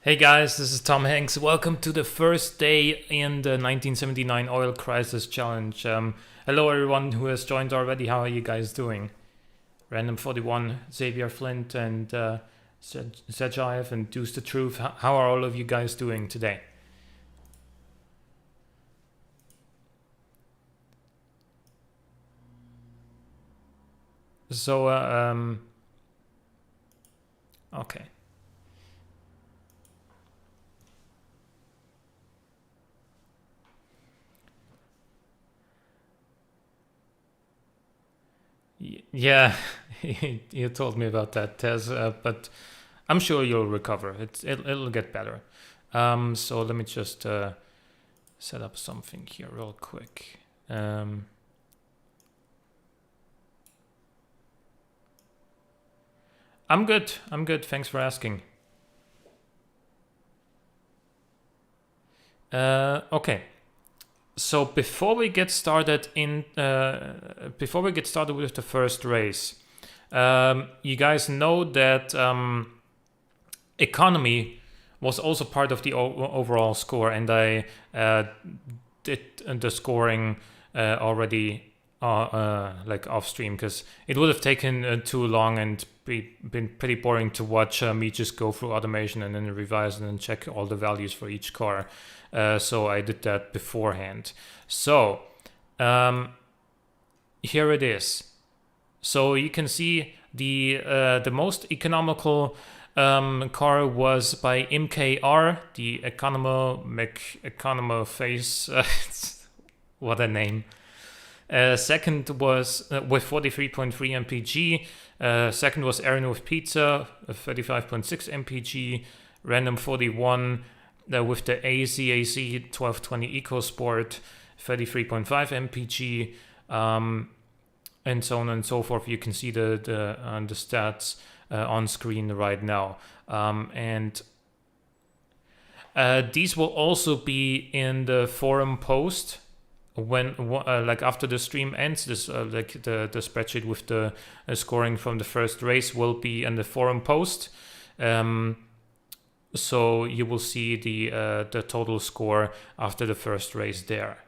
Hey guys, this is Tom Hanks. Welcome to the first day in the 1979 Oil Crisis Challenge. Hello everyone who has joined already. How are you guys doing? Random 41, Xavier Flint, and Sejaev and Deuce the Truth. How are all of you guys doing today? So, okay. Yeah, you told me about that, Tez, but I'm sure you'll recover. It'll get better. So let me just set up something here real quick. I'm good. I'm good. Thanks for asking. Okay. So before we get started with the first race, you guys know that economy was also part of the overall score, and I did the scoring already like off stream, because it would have taken too long and been pretty boring to watch me just go through automation and then revise and then check all the values for each car. So I did that beforehand. So here it is. So you can see the most economical car was by MKR, the Economo McEconomoface. What a name. Second was with 43.3 mpg. Second was AeroNose Pizza, 35.6 mpg. Random 41 with the aZAZ 1220 EcoSport, 33.5 mpg. And so on and so forth. You can see the stats on screen right now. And these will also be in the forum post when like after the stream ends. This like the spreadsheet with the scoring from the first race will be in the forum post. So you will see the total score after the first race there.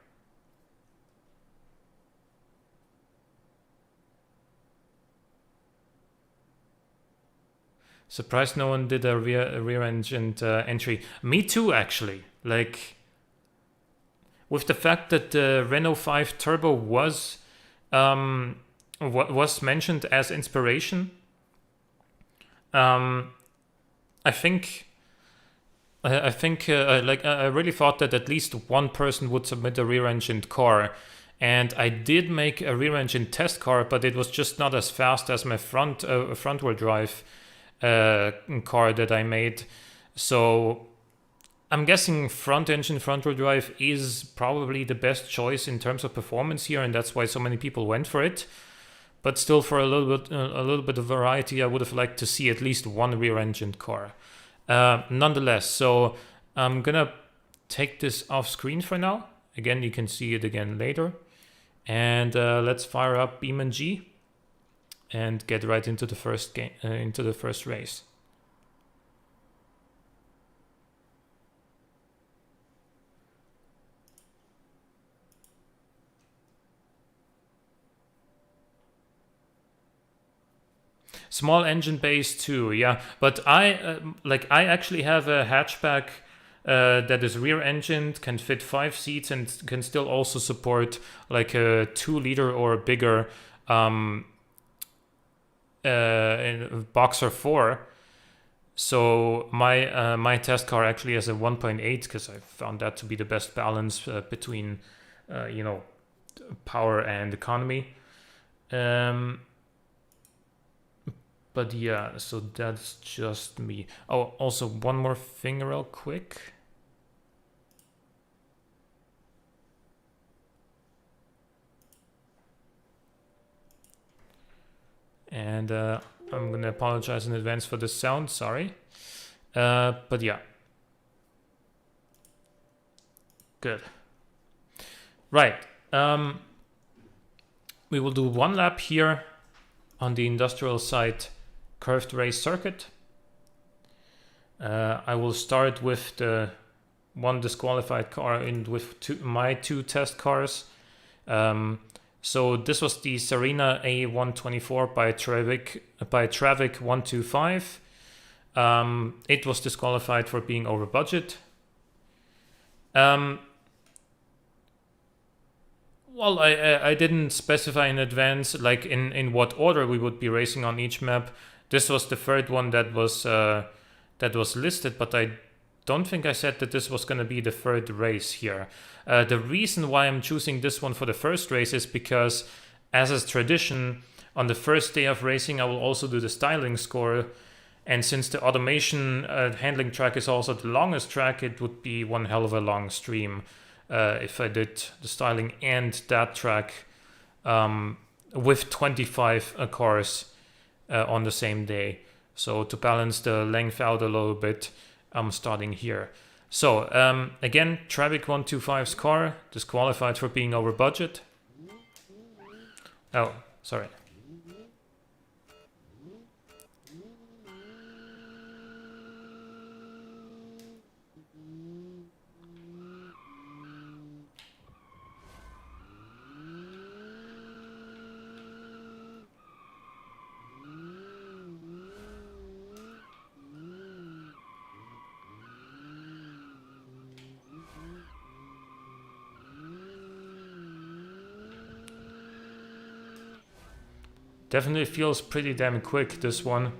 Surprised no one did a rear-engined entry. Me too, actually. Like, with the fact that the Renault 5 Turbo was mentioned as inspiration, I think I really thought that at least one person would submit a rear-engined car. And I did make a rear-engine test car, but it was just not as fast as my front-wheel drive car that I made. So I'm guessing front-engine front-wheel drive is probably the best choice in terms of performance here, and that's why so many people went for it. But still, for a little bit of variety, I would have liked to see at least one rear-engined car. Nonetheless, so I'm gonna take this off screen for now. Again, you can see it again later. And let's fire up Beeman G and get right into the first game, into the first race. Small engine base too, yeah. But I actually have a hatchback that is rear-engined, can fit 5 seats, and can still also support like a 2-liter or bigger in Boxer 4. So my test car actually has a 1.8, because I found that to be the best balance between power and economy. But yeah, so that's just me. Oh, also one more thing real quick. And I'm gonna apologize in advance for the sound, sorry. But yeah. Good. Right. We will do one lap here on the industrial site curved race circuit. I will start with the one disqualified car and with my two test cars. So this was the Serena A124 by Travik 125. It was disqualified for being over budget. Well, I didn't specify in advance like in what order we would be racing on each map. This was the third one that was listed, but I don't think I said that this was going to be the third race here. The reason why I'm choosing this one for the first race is because, as is tradition, on the first day of racing I will also do the styling score, and since the automation handling track is also the longest track, it would be one hell of a long stream if I did the styling and that track with 25 cars on the same day. So to balance the length out a little bit, I'm starting here. So again, Travik 125's car disqualified for being over budget. Oh, sorry. Definitely feels pretty damn quick, this one.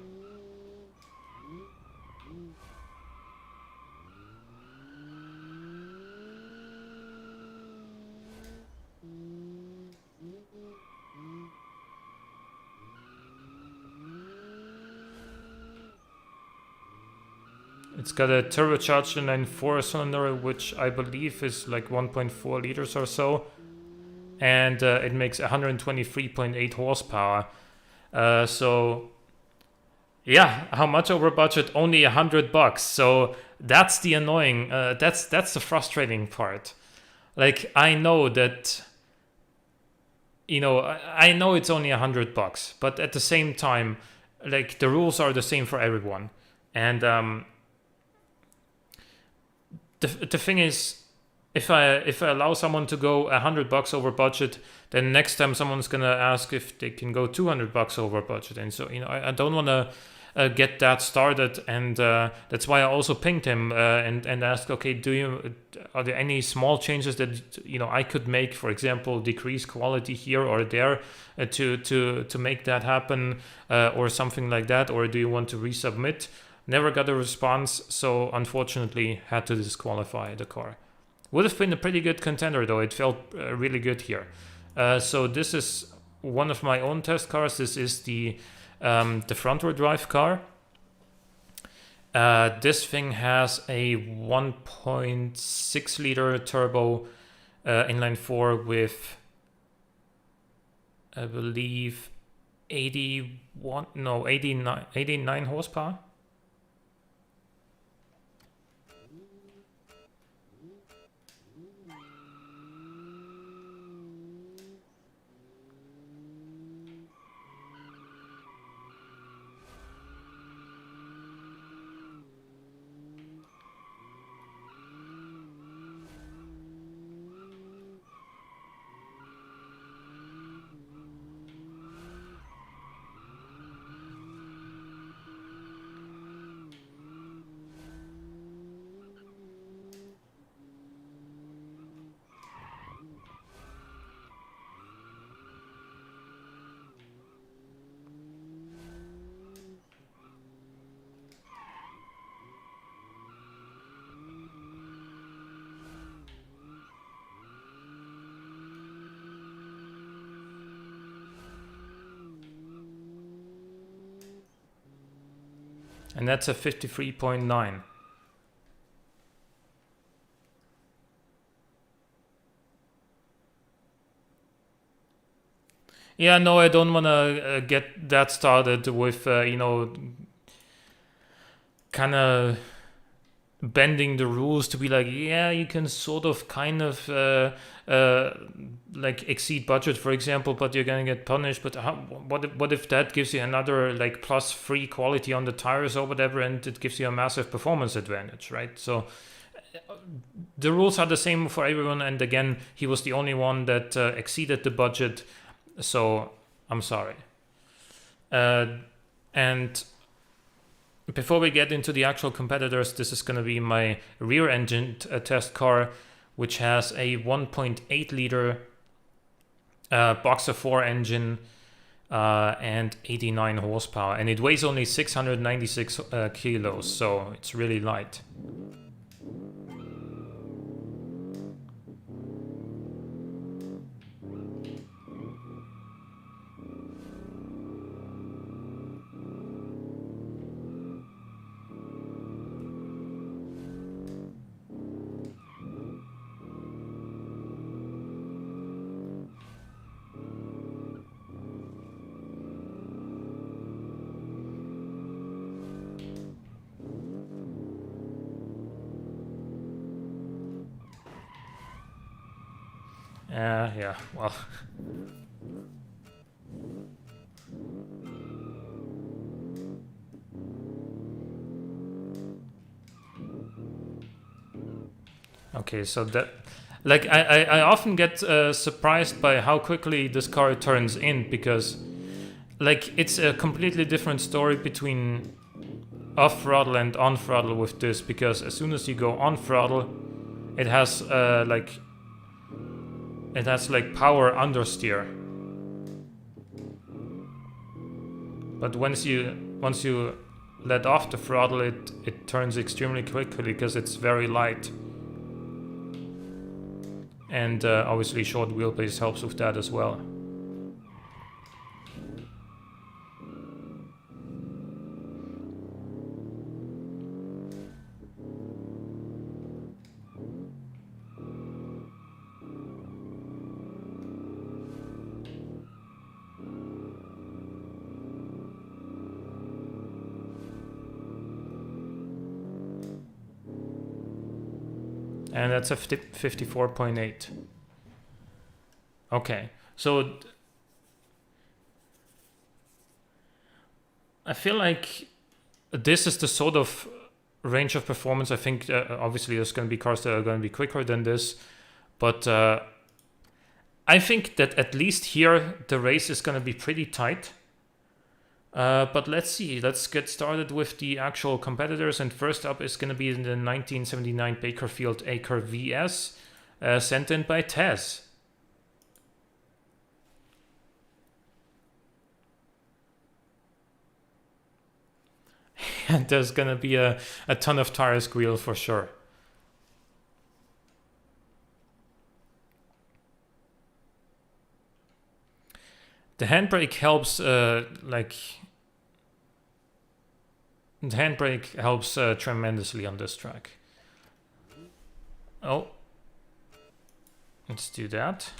It's got a turbocharged inline 4-cylinder, which I believe is like 1.4 liters or so. And it makes 123.8 horsepower. So yeah, how much over budget? Only $100. So that's the annoying, that's the frustrating part. Like, I know that, you know, I know it's only $100, but at the same time, like, the rules are the same for everyone. And the thing is, if I allow someone to go $100 over budget, then next time someone's gonna ask if they can go $200 over budget, and so, you know, I don't want to get that started, and that's why I also pinged him and asked, okay, are there any small changes that, you know, I could make, for example, decrease quality here or there to make that happen, or something like that, or do you want to resubmit? Never got a response, so unfortunately had to disqualify the car. Would have been a pretty good contender though, it felt really good here. So this is one of my own test cars. This is the front-wheel drive car. This thing has a 1.6 liter turbo inline 4 with, I believe, 89 horsepower. And that's a 53.9. Yeah, no, I don't want to get that started with, you know, kind of bending the rules to be like, yeah, you can sort of kind of like exceed budget, for example, but you're gonna get punished. But what if that gives you another like plus free quality on the tires or whatever, and it gives you a massive performance advantage, right? So the rules are the same for everyone, and again, he was the only one that exceeded the budget, so I'm sorry. And before we get into the actual competitors, this is going to be my rear engine test car, which has a 1.8 liter Boxer 4 engine and 89 horsepower, and it weighs only 696 kilos, so it's really light. Yeah, well. Okay, so that, like, I often get surprised by how quickly this car turns in, because, like, it's a completely different story between off throttle and on throttle with this, because as soon as you go on throttle, it has like power understeer. But once you let off the throttle, it turns extremely quickly because it's very light. And obviously short wheelbase helps with that as well. And that's a 54.8. Okay, so I feel like this is the sort of range of performance. I think obviously there's going to be cars that are going to be quicker than this, but I think that at least here the race is going to be pretty tight. But let's see. Let's get started with the actual competitors. And first up is going to be the 1979 Bakerfield Acre VS, sent in by Tez. And there's going to be a ton of tire squeal for sure. The handbrake helps, the handbrake helps tremendously on this track. Oh, let's do that.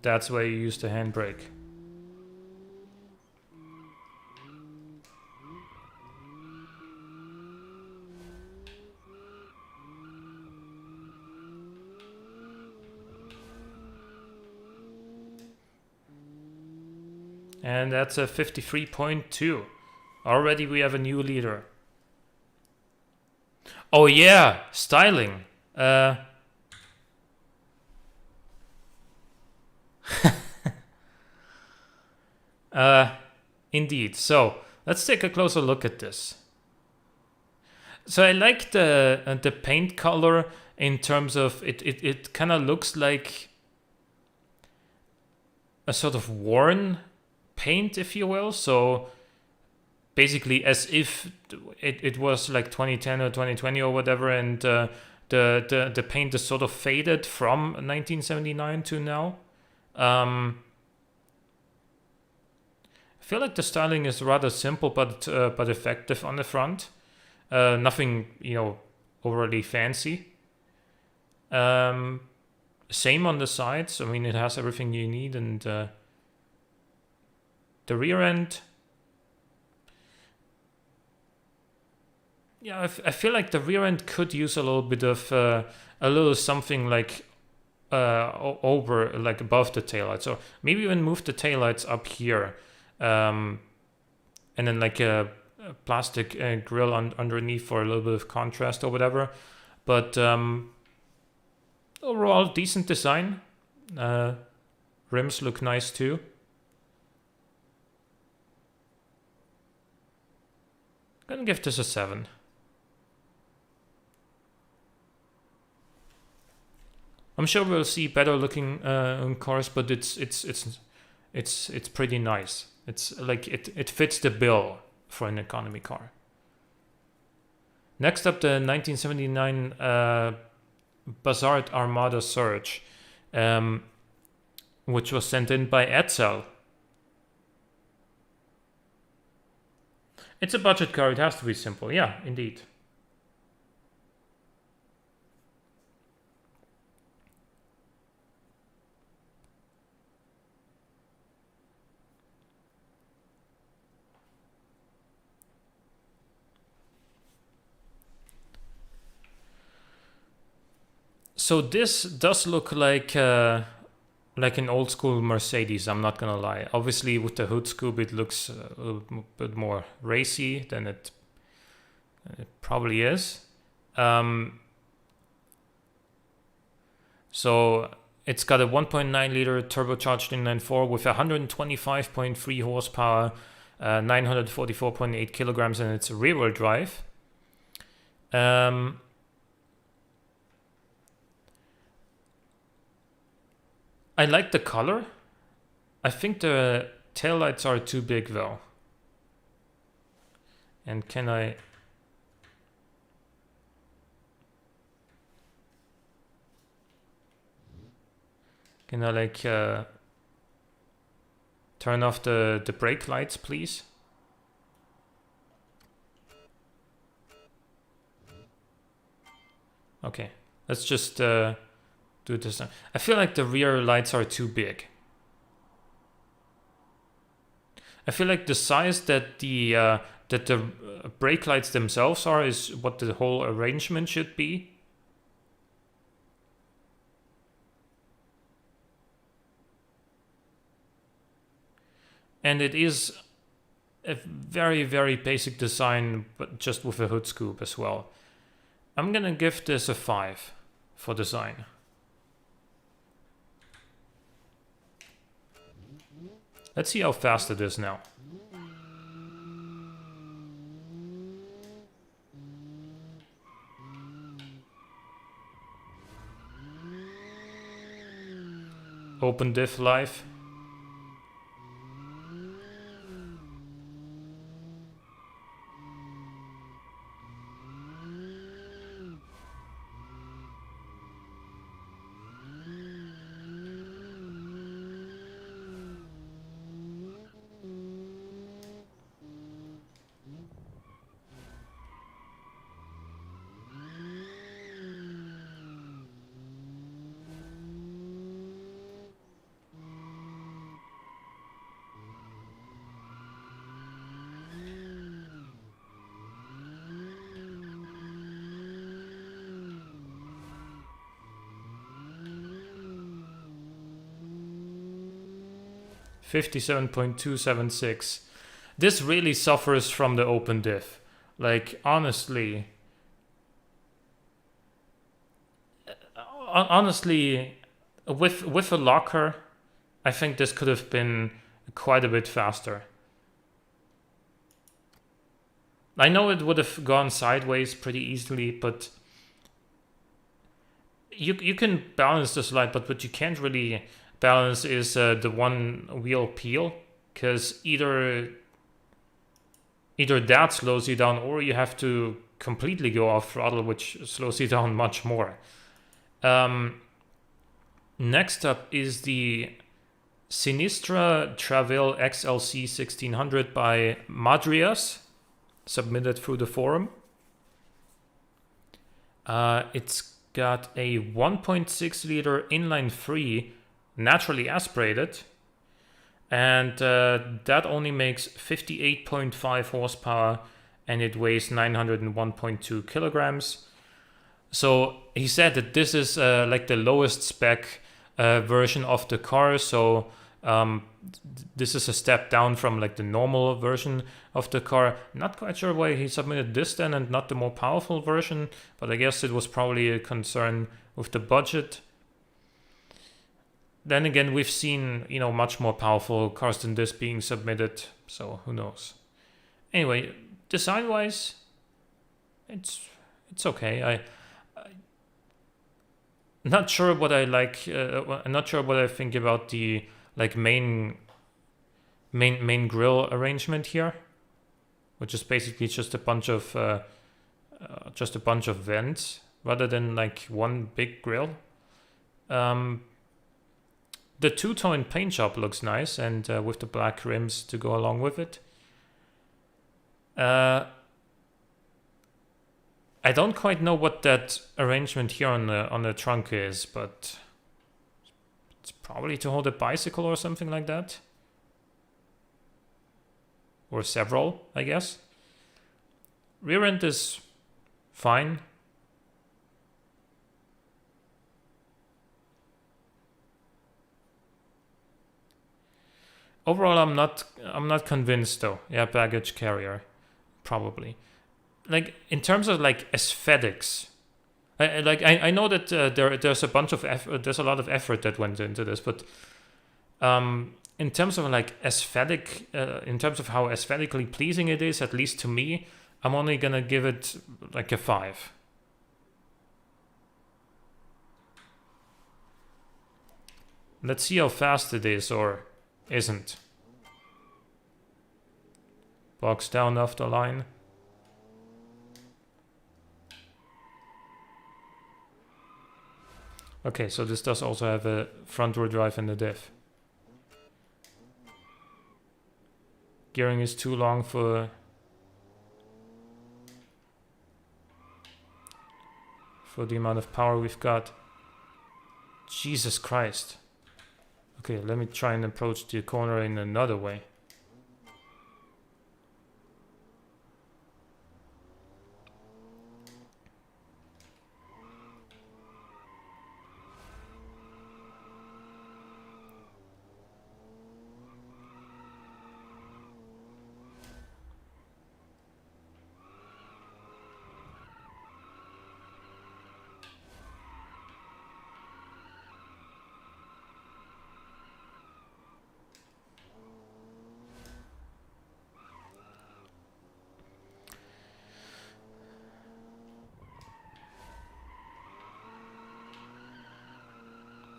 That's where you use the handbrake. And that's a 53.2. Already we have a new leader. Oh yeah, styling. Indeed. So let's take a closer look at this. So I like the paint color in terms of it kind of looks like a sort of worn paint, if you will. So basically as if it was like 2010 or 2020 or whatever, and the paint is sort of faded from 1979 to now. I feel like the styling is rather simple but effective on the front. Nothing, you know, overly fancy. Same on the sides. I mean, it has everything you need, and the rear end. Yeah, I feel like the rear end could use a little bit of a little something like over, like above the taillights. So maybe even move the taillights up here, and then like a plastic grill underneath for a little bit of contrast or whatever. But overall, decent design. Rims look nice too. Gonna give this a 7. I'm sure we'll see better looking cars, but it's pretty nice. It's like it fits the bill for an economy car. Next up, the 1979 Bazard Armada Surge, which was sent in by Edsel. It's a budget car. It has to be simple. Yeah, indeed. So this does look like an old school Mercedes, I'm not gonna lie. Obviously with the hood scoop it looks a little bit more racy than it probably is. So it's got a 1.9 liter turbocharged inline-4 with 125.3 horsepower, 944.8 kilograms, and it's rear-wheel drive. I like the color. I think the taillights are too big though. And can I like turn off the brake lights, please? Okay, let's just do this. I feel like the rear lights are too big. I feel like the size that the brake lights themselves are is what the whole arrangement should be. And it is a very, very basic design, but just with a hood scoop as well. I'm gonna give this a 5 for design. Let's see how fast it is now. Open diff live. $57.276. This really suffers from the open diff. Like, honestly, with a locker, I think this could have been quite a bit faster. I know it would have gone sideways pretty easily, but you can balance the slide, but you can't really balance is the one wheel peel, because either that slows you down, or you have to completely go off throttle, which slows you down much more. Next up is the Sinistra Traville XLC 1600 by Madrias, submitted through the forum. It's got a 1.6 liter inline 3 naturally aspirated, and that only makes 58.5 horsepower, and it weighs 901.2 kilograms. So he said that this is like the lowest spec version of the car, so this is a step down from like the normal version of the car. Not quite sure why he submitted this then and not the more powerful version, but I guess it was probably a concern with the budget. Then again, we've seen, you know, much more powerful cars than this being submitted, so who knows. Anyway, design-wise, it's okay. I'm not sure what I like. I'm not sure what I think about the like main grille arrangement here, which is basically just a bunch of vents rather than like one big grille. The two-tone paint job looks nice, and with the black rims to go along with it. I don't quite know what that arrangement here on the trunk is, but it's probably to hold a bicycle or something like that. Or several, I guess. Rear end is fine. Overall, I'm not convinced though. Yeah, baggage carrier, probably. Like in terms of like aesthetics, I know that there's a bunch of effort, there's a lot of effort that went into this, but in terms of like aesthetic, in terms of how aesthetically pleasing it is, at least to me, I'm only gonna give it like a 5. Let's see how fast it is or isn't. Box down off the line. Okay, so this does also have a front-wheel drive and a diff. Gearing is too long for the amount of power we've got. Jesus Christ. Okay, let me try and approach the corner in another way.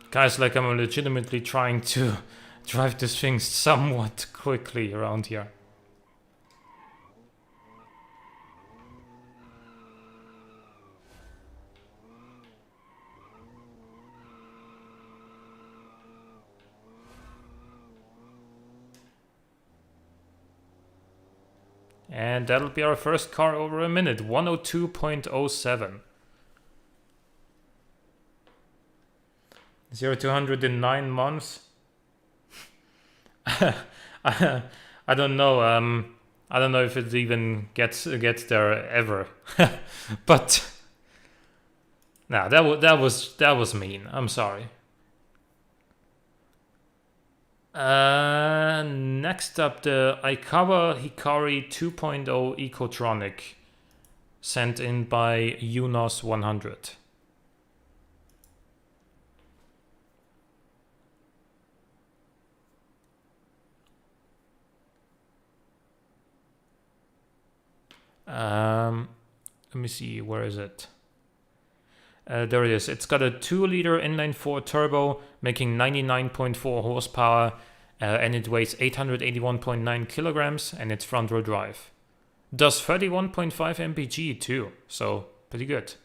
Guys, like I'm legitimately trying to drive this thing somewhat quickly around here. And that'll be our first car over a minute, 102.07. 0 to 100 in 9 months. I don't know. I don't know if it even gets there ever. But nah, that was mean. I'm sorry. Next up, the Aikawa Hikari 2.0 Ecotronic, sent in by UNOS 100. Let me see, where is it? There it is. It's got a 2-liter inline-4 turbo, making 99.4 horsepower, and it weighs 881.9 kilograms, and it's front-row drive. Does 31.5 mpg too, so pretty good.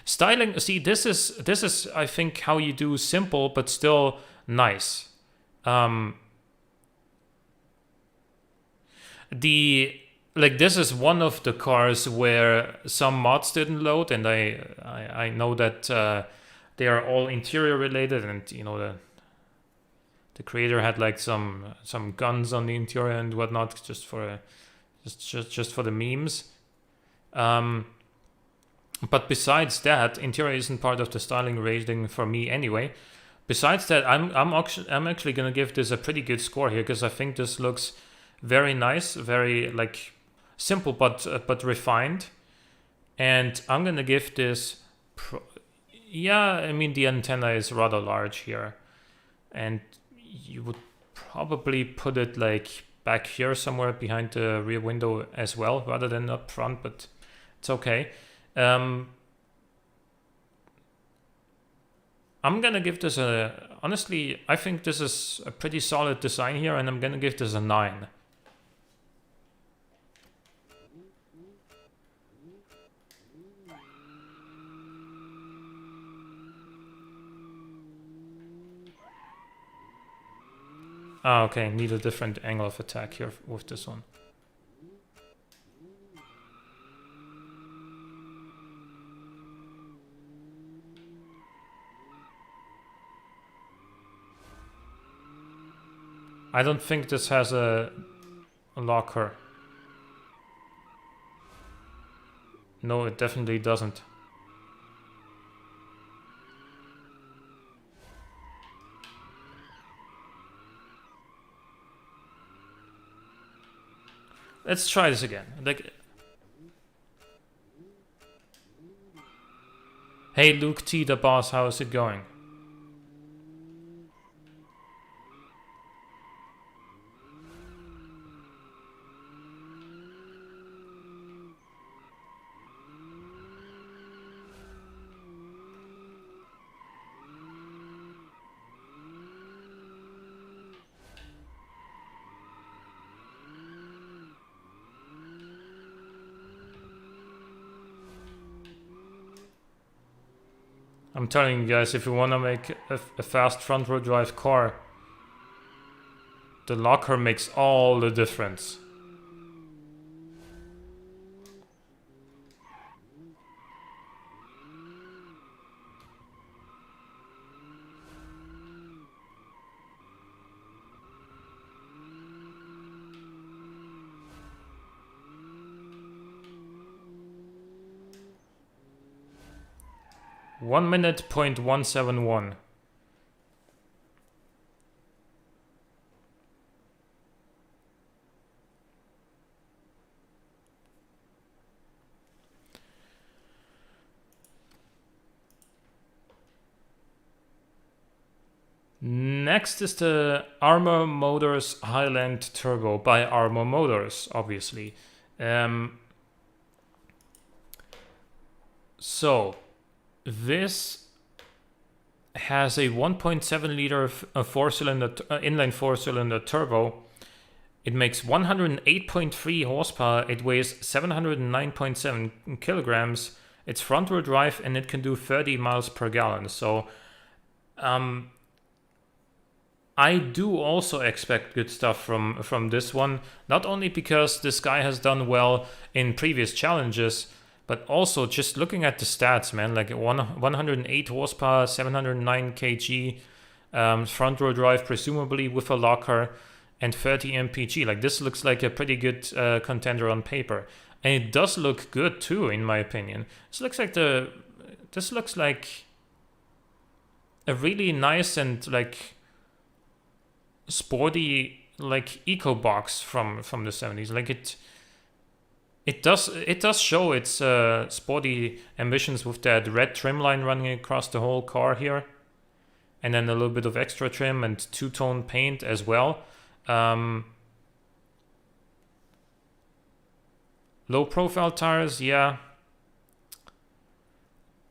Styling, see, this is I think how you do simple but still nice. This is one of the cars where some mods didn't load, and I know that they are all interior related, and you know the creator had like some guns on the interior and whatnot, just for the memes. But besides that, interior isn't part of the styling rating for me anyway. Besides that, I'm actually gonna give this a pretty good score here, because I think this looks very nice, very like simple but refined, and I'm gonna give this. Yeah, I mean the antenna is rather large here, and you would probably put it like back here somewhere behind the rear window as well, rather than up front, but it's okay. I'm gonna give this honestly, I think this is a pretty solid design here, and I'm gonna give this a 9. Ah, okay, need a different angle of attack here with this one. I don't think this has a locker. No, it definitely doesn't. Let's try this again. Like, hey Luke T, the boss, how is it going? I'm telling you guys, if you want to make a fast front-row drive car, the locker makes all the difference. One minute, 0.171. Next is the Armor Motors Highland Turbo by Armor Motors, obviously. So this has a 1.7 liter four-cylinder inline four-cylinder turbo. It makes 108.3 horsepower. It weighs 709.7 kilograms. It's front-wheel drive, and it can do 30 miles per gallon. So I do also expect good stuff from this one, not only because this guy has done well in previous challenges, but also just looking at the stats, man, like 108 horsepower, 709 kg, front-row drive, presumably with a locker, and 30 mpg. Like, this looks like a pretty good contender on paper. And it does look good too, in my opinion. This looks like a really nice and like sporty like eco box from the 70s. Like it does show its sporty ambitions with that red trim line running across the whole car here, and then a little bit of extra trim and two-tone paint as well. Low profile tires, yeah.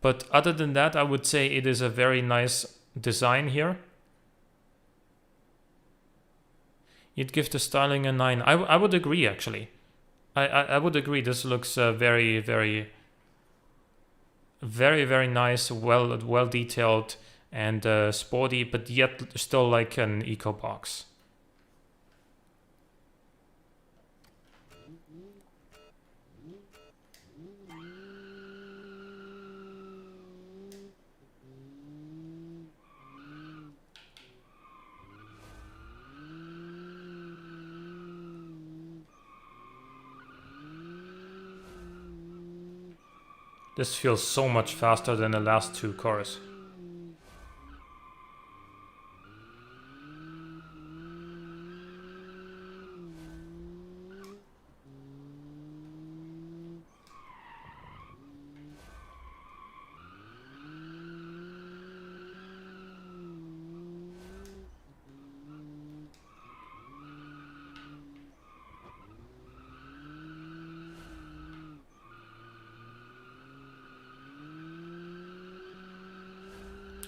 But other than that, I would say it is a very nice design here. You'd give the styling a 9. I would agree, actually. I would agree. This looks very, very nice, well detailed and sporty, but yet still like an eco box. This feels so much faster than the last two cars.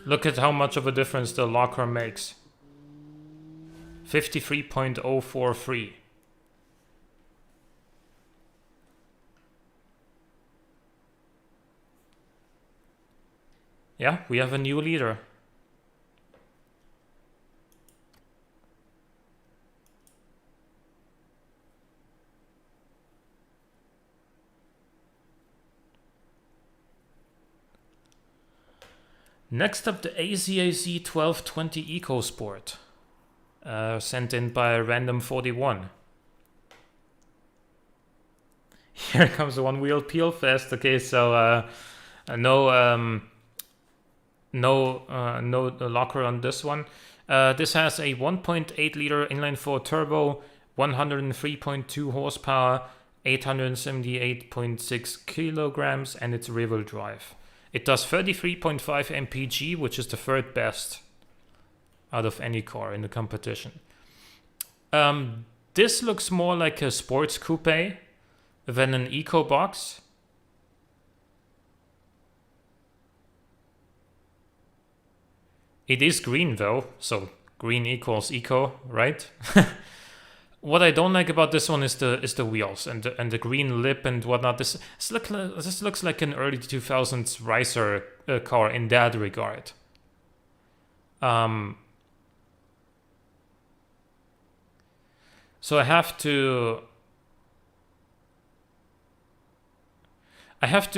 Look at how much of a difference the locker makes. 53.043. Yeah, we have a new leader. Next up, the aZAZ 1220 EcoSport, sent in by Random41. Here comes the one wheel peel fest. Okay, so no locker on this one. This has a 1.8 liter inline-4 turbo, 103.2 horsepower, 878.6 kilograms, and it's rear-wheel drive. It does 33.5 mpg, which is the third best out of any car in the competition. This looks more like a sports coupe than an eco box. It is green though, so green equals eco, right? What I don't like about this one is the wheels and the green lip and whatnot. This looks like an early 2000s racer car in that regard. So I have to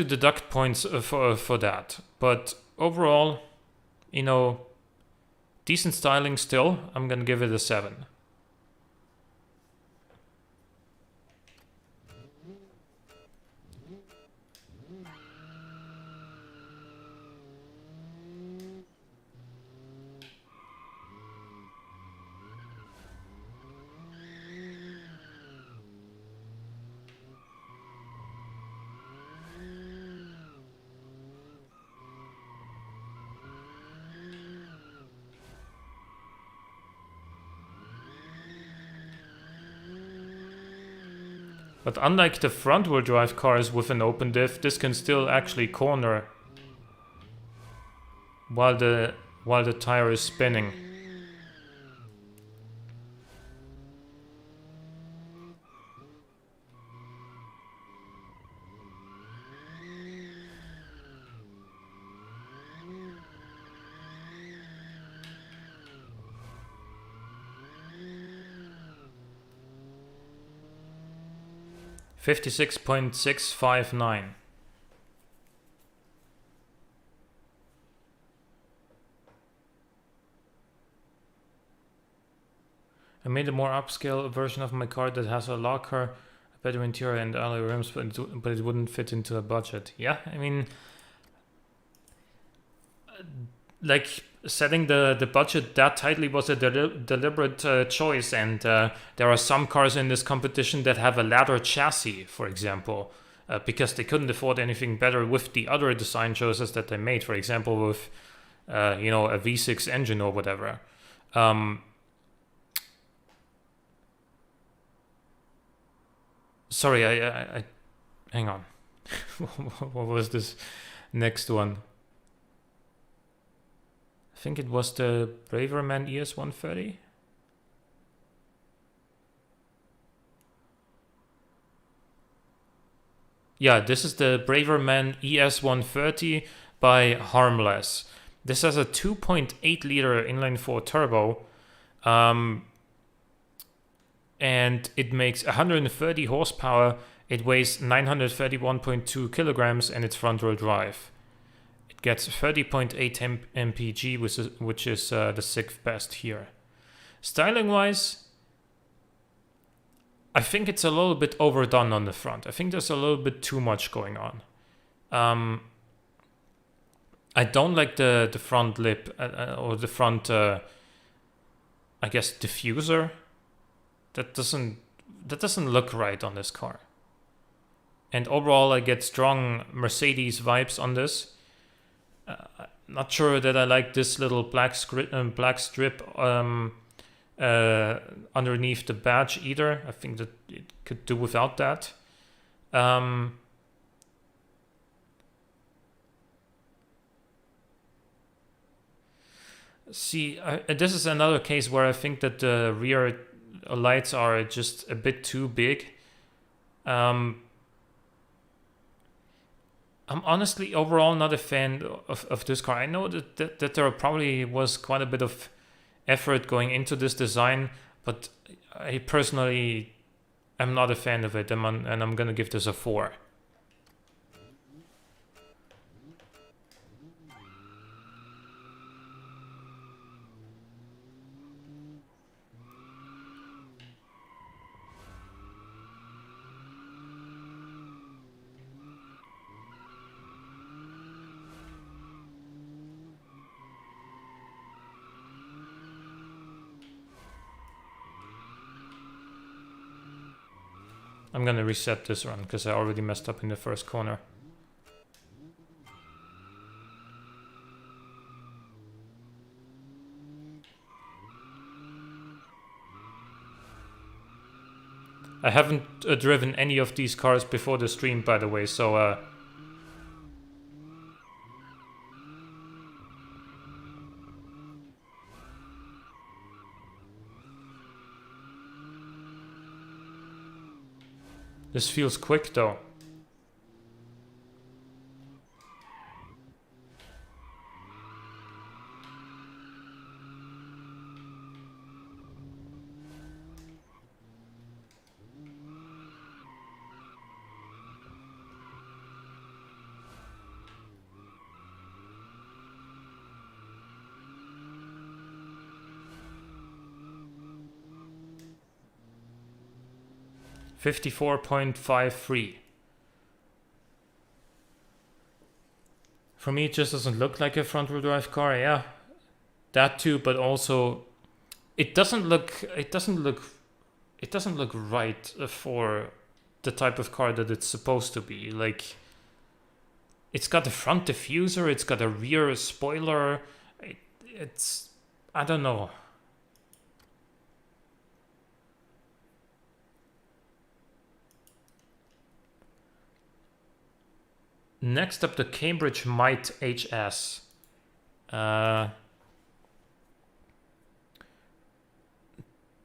deduct points for that. But overall, you know, decent styling still. I'm gonna give it a 7. But unlike the front-wheel drive cars with an open diff, this can still actually corner while the tire is spinning. $56.659. I made a more upscale version of my car that has a locker, a better interior and alloy rims, but it wouldn't fit into the budget. Yeah, I mean, like setting the budget that tightly was a deliberate choice, and there are some cars in this competition that have a ladder chassis, for example, because they couldn't afford anything better with the other design choices that they made, for example with you know, a V6 engine or whatever. Sorry, I hang on. What was this Next one. I think it was the Braverman ES130. Yeah, this is the Braverman ES130 by Harmless. This has a 2.8 liter inline 4 turbo. And it makes 130 horsepower. It weighs 931.2 kilograms and it's front wheel drive. It gets 30.8 mpg, which is the 6th best here. Styling wise, I think it's a little bit overdone on the front. I think there's a little bit too much going on. I don't like the front lip or the front, I guess, diffuser. That doesn't look right on this car. And overall, I get strong Mercedes vibes on this. Not sure that I like this little black strip underneath the badge either. I think that it could do without that. See, this is another case where I think that the rear lights are just a bit too big. I'm honestly overall not a fan of this car. I know that there probably was quite a bit of effort going into this design, but I personally am not a fan of it, and I'm gonna give this a 4. I'm gonna reset this run because I already messed up in the first corner. I haven't driven any of these cars before the stream, by the way, so this feels quick though. $54.53. For me, it just doesn't look like a front-wheel drive car. Yeah, that too, but also it doesn't look right for the type of car that it's supposed to be. Like, it's got a front diffuser, it's got a rear spoiler. It's I don't know. Next up, the Cambridge Mite HS.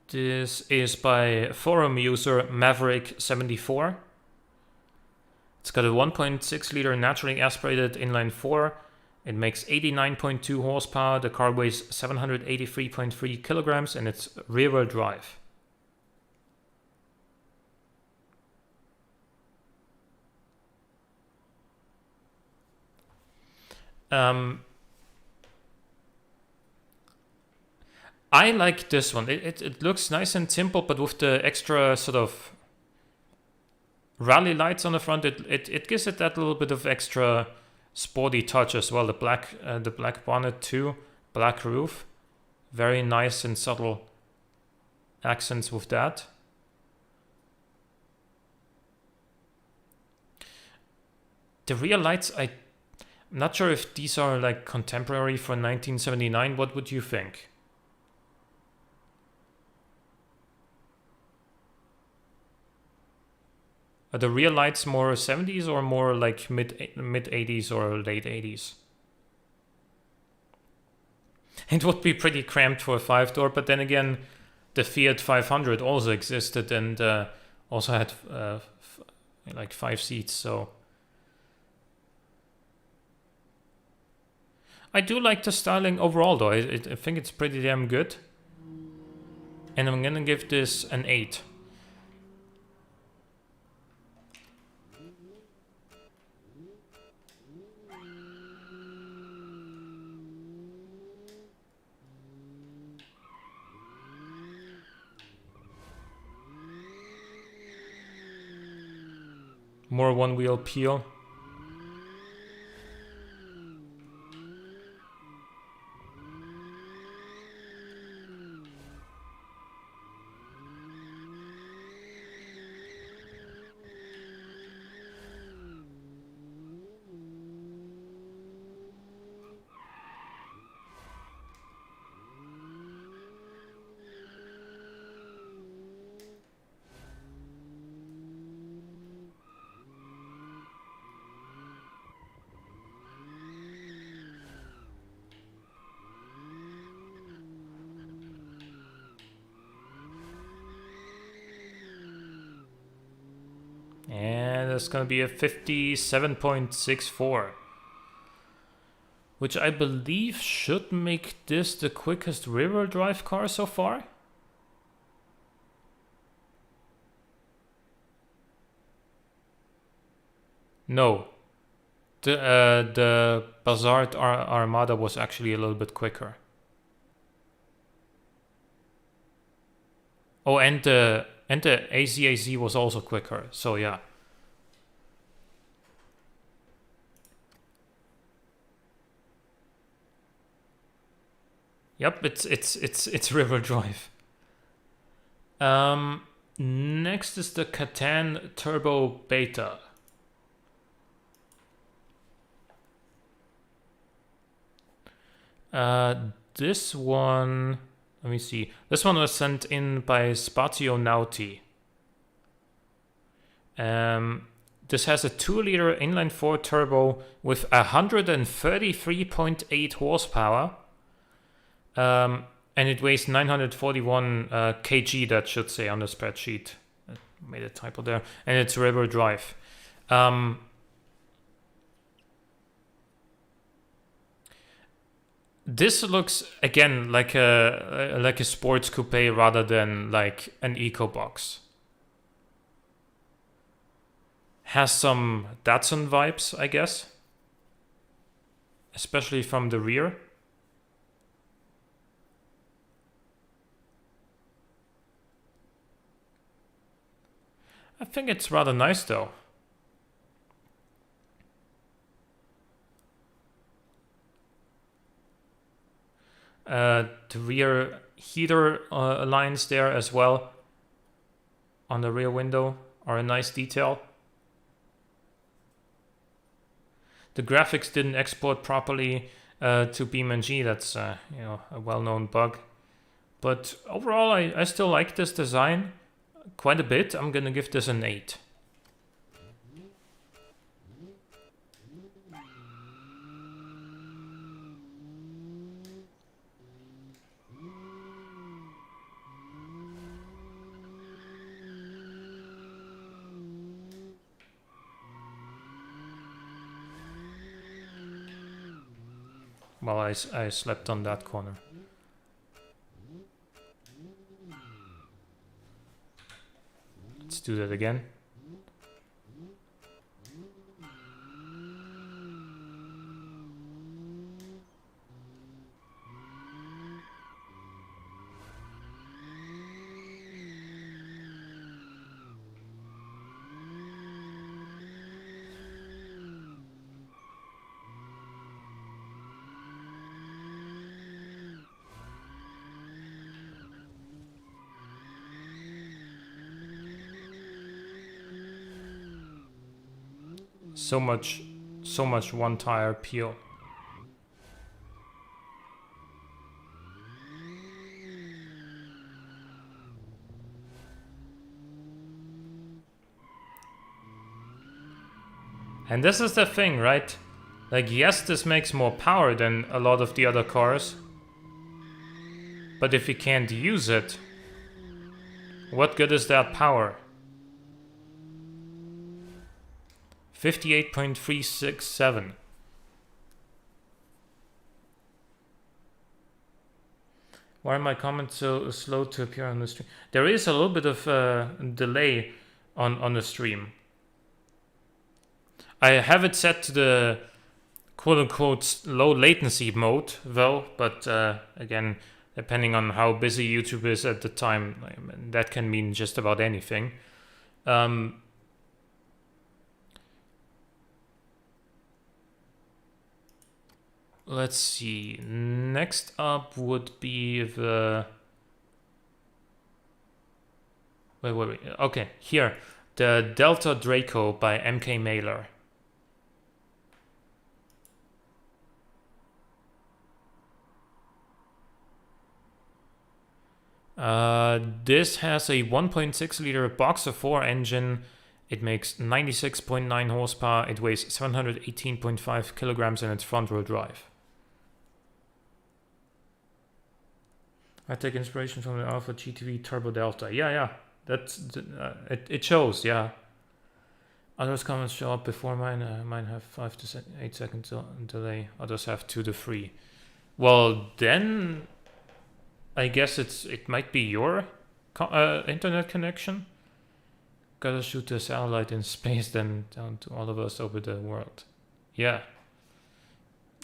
This is by forum user Maverick74. It's got a 1.6 liter naturally aspirated inline 4. It makes 89.2 horsepower. The car weighs 783.3 kilograms and it's rear-wheel drive. I like this one. It looks nice and simple, but with the extra sort of rally lights on the front, it gives it that little bit of extra sporty touch as well. The black bonnet too, black roof, very nice and subtle accents with that. The rear lights, I'm not sure if these are like contemporary for 1979. What would you think? Are the rear lights more 70s or more like mid 80s or late 80s? It would be pretty cramped for a 5-door, but then again, the Fiat 500 also existed and also had like 5 seats, so. I do like the styling overall though, I think it's pretty damn good. And I'm gonna give this an 8. More one-wheel peel. And it's gonna be a 57.64, which I believe should make this the quickest rear-wheel drive car so far. No, the Bazard Armada was actually a little bit quicker. Oh, and the aZAZ was also quicker, so yeah. Yep, it's rear-wheel drive. Next is the Catan TurboBeta. This one, let me see. This one was sent in by Spazio Nauti. This has a 2-liter inline-4 turbo with 133.8 horsepower. And it weighs 941 kg, that should say on the spreadsheet. I made a typo there. And it's rear-wheel drive. This looks again like a sports coupe rather than like an EcoBox. Has some Datsun vibes, I guess, especially from the rear. I think it's rather nice though. The rear heater lines there as well on the rear window are a nice detail. The graphics didn't export properly to BeamNG. That's a well-known bug. But overall, I still like this design quite a bit. I'm gonna give this an 8. Well, I slept on that corner. Let's do that again. So much one tire peel. And this is the thing, right? Like, yes, this makes more power than a lot of the other cars. But if you can't use it, what good is that power? 58.367. Why are my comments so slow to appear on the stream? There is a little bit of delay on the stream. I have it set to the quote-unquote low latency mode, though, but again, depending on how busy YouTube is at the time, that can mean just about anything. Let's see. Next up would be the... Wait. Okay, here. The Delta Draco by MK Mailer. This has a 1.6 liter Boxer 4 engine. It makes 96.9 horsepower. It weighs 718.5 kilograms in its front wheel drive. I take inspiration from the Alpha GTV Turbo Delta. Yeah. That's it shows, yeah. Others comments show up before mine. Mine have 5 to 8 seconds delay. Others have 2 to 3. Well, then I guess it might be your internet connection. Gotta shoot the satellite in space, then down to all of us over the world. Yeah,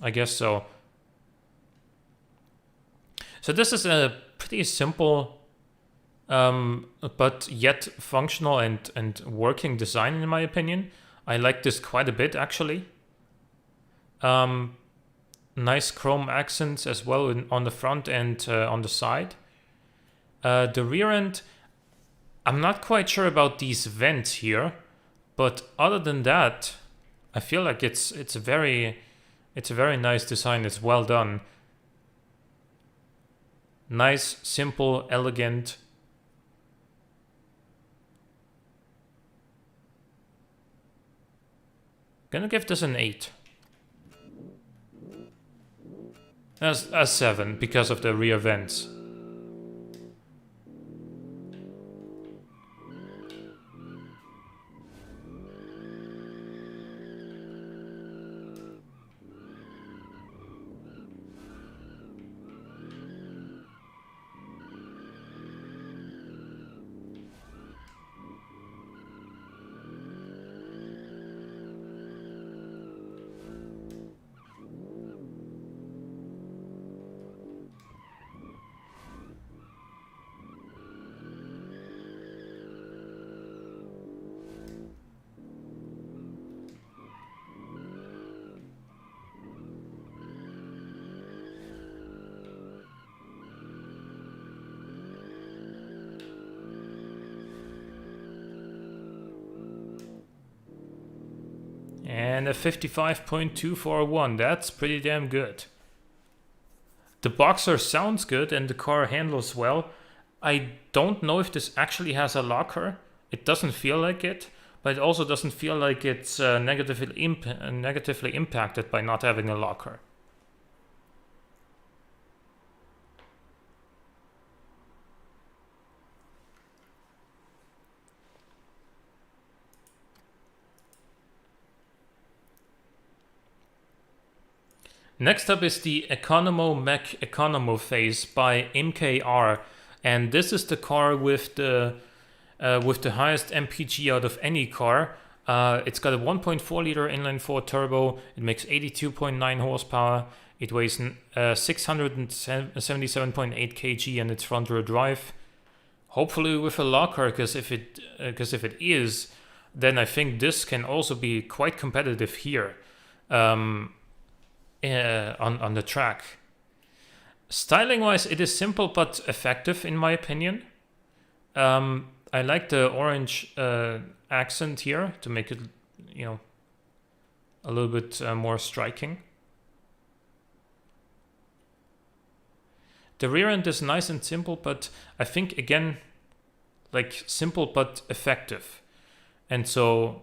I guess so. So this is a pretty simple, but yet functional and working design, in my opinion. I like this quite a bit, actually. Nice chrome accents as well on the front and on the side. The rear end, I'm not quite sure about these vents here, but other than that, I feel like it's a very nice design. It's well done. Nice, simple, elegant. Gonna give this an 8. A 7 because of the rear vents. And a 55.241, that's pretty damn good. The Boxer sounds good and the car handles well. I don't know if this actually has a locker. It doesn't feel like it, but it also doesn't feel like it's negatively impacted by not having a locker. Next up is the Economo McEconomoface by MKR, and this is the car with the highest MPG out of any car. It's got a 1.4 liter inline-4 turbo. It makes 82.9 horsepower. It weighs 677.8 kg in its front-rear drive. Hopefully with a locker, because if it is, then I think this can also be quite competitive here. On the track. Styling wise, it is simple but effective in my opinion. I like the orange accent here to make it, a little bit more striking. The rear end is nice and simple, but I think again, like simple but effective. And so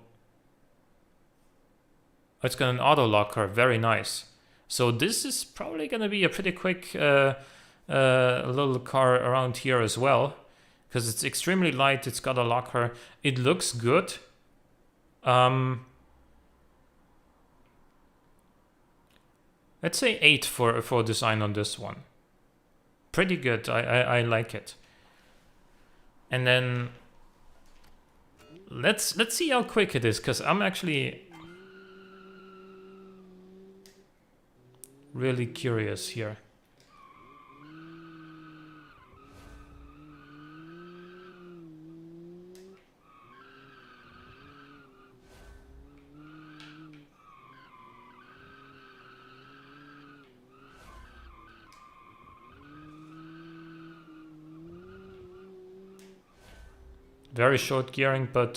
It's got an auto locker, very nice. So this is probably going to be a pretty quick little car around here as well, because it's extremely light. It's got a locker. It looks good. Let's say 8 for design on this one. Pretty good. I like it. And then let's see how quick it is, because I'm actually really curious here. Very short gearing, but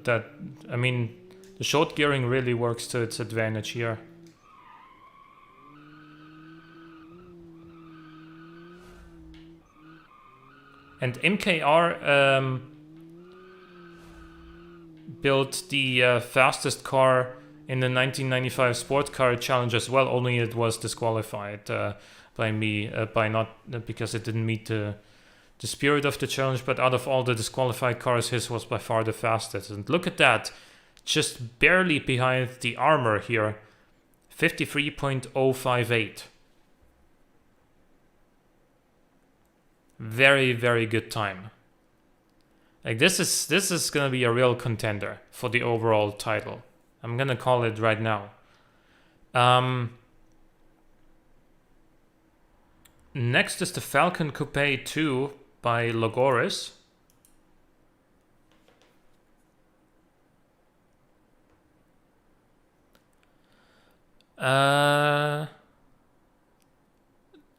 that, I mean, the short gearing really works to its advantage here. And MKR built the fastest car in the 1995 Sport Car Challenge as well, only it was disqualified by me, because it didn't meet the spirit of the challenge, but out of all the disqualified cars, his was by far the fastest. And look at that, just barely behind the Armor here, 53.058. Very, very good time. Like this is gonna be a real contender for the overall title. I'm gonna call it right now. Next is the Falcon Coupe 2 by Logoris.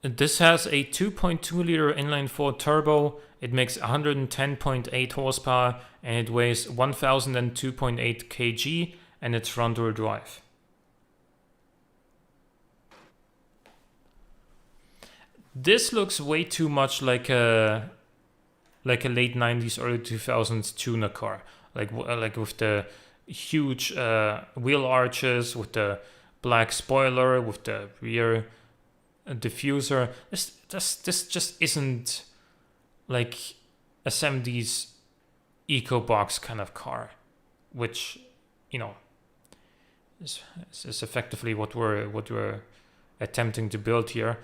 This has a 2.2 liter inline-4 turbo. It makes 110.8 horsepower and it weighs 1002.8 kg, and it's front-wheel drive. This looks way too much like a late 90s, early 2000s tuner car, like with the huge wheel arches, with the black spoiler, with the rear diffuser. This just isn't like a 70s EcoBox kind of car, which, you know, is effectively what we're attempting to build here.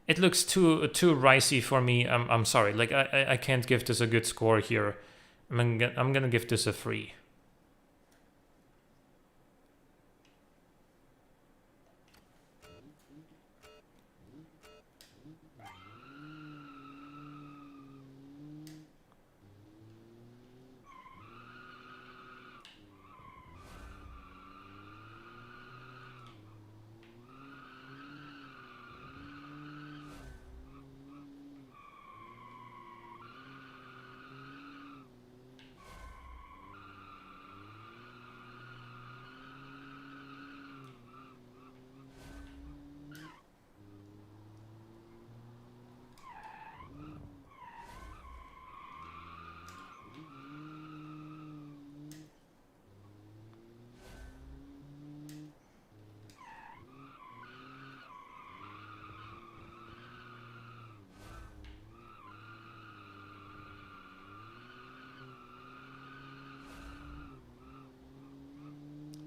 It looks too ricey for me. I'm sorry. Like I can't give this a good score here. I'm gonna give this a 3.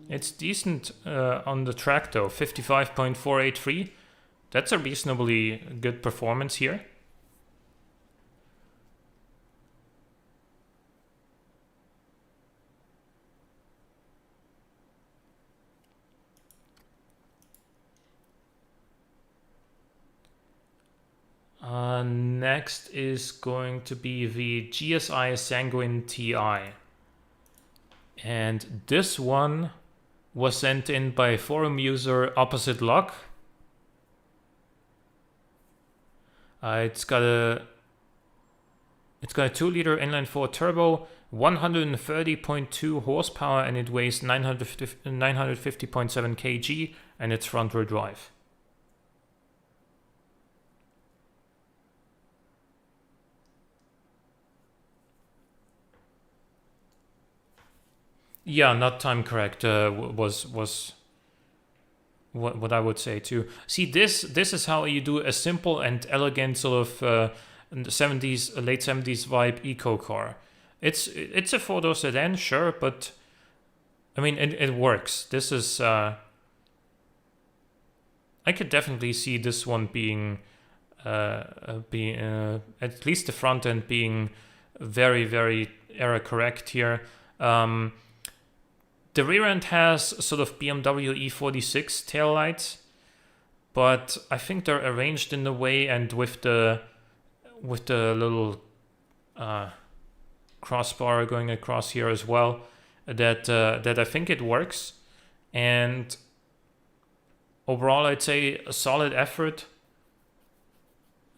It's decent on the track though, 55.483. That's a reasonably good performance here. Next is going to be the GSI Sanguine TI. And this one was sent in by forum user Opposite Luck. It's got a 2-liter inline-4 turbo, 130.2 horsepower, and it weighs 950.7 kg, and it's front-wheel drive. Yeah, not time correct was what I would say too. See, this is how you do a simple and elegant sort of 70s, late 70s vibe eco car. It's a four-door sedan, sure, but I mean it works. This is I could definitely see this one being at least the front end being very, very error correct here. The rear end has sort of BMW E46 taillights, but I think they're arranged in a way, and with the little crossbar going across here as well, that I think it works. And overall, I'd say a solid effort.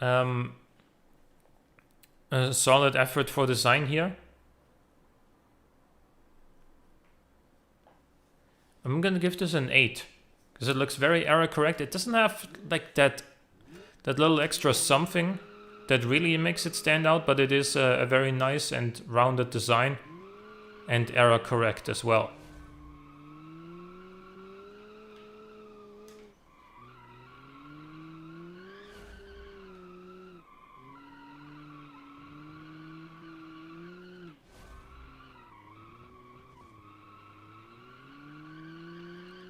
A solid effort for design here. I'm gonna give this an 8 because it looks very error correct. It doesn't have like that little extra something that really makes it stand out, but it is a very nice and rounded design and error correct as well.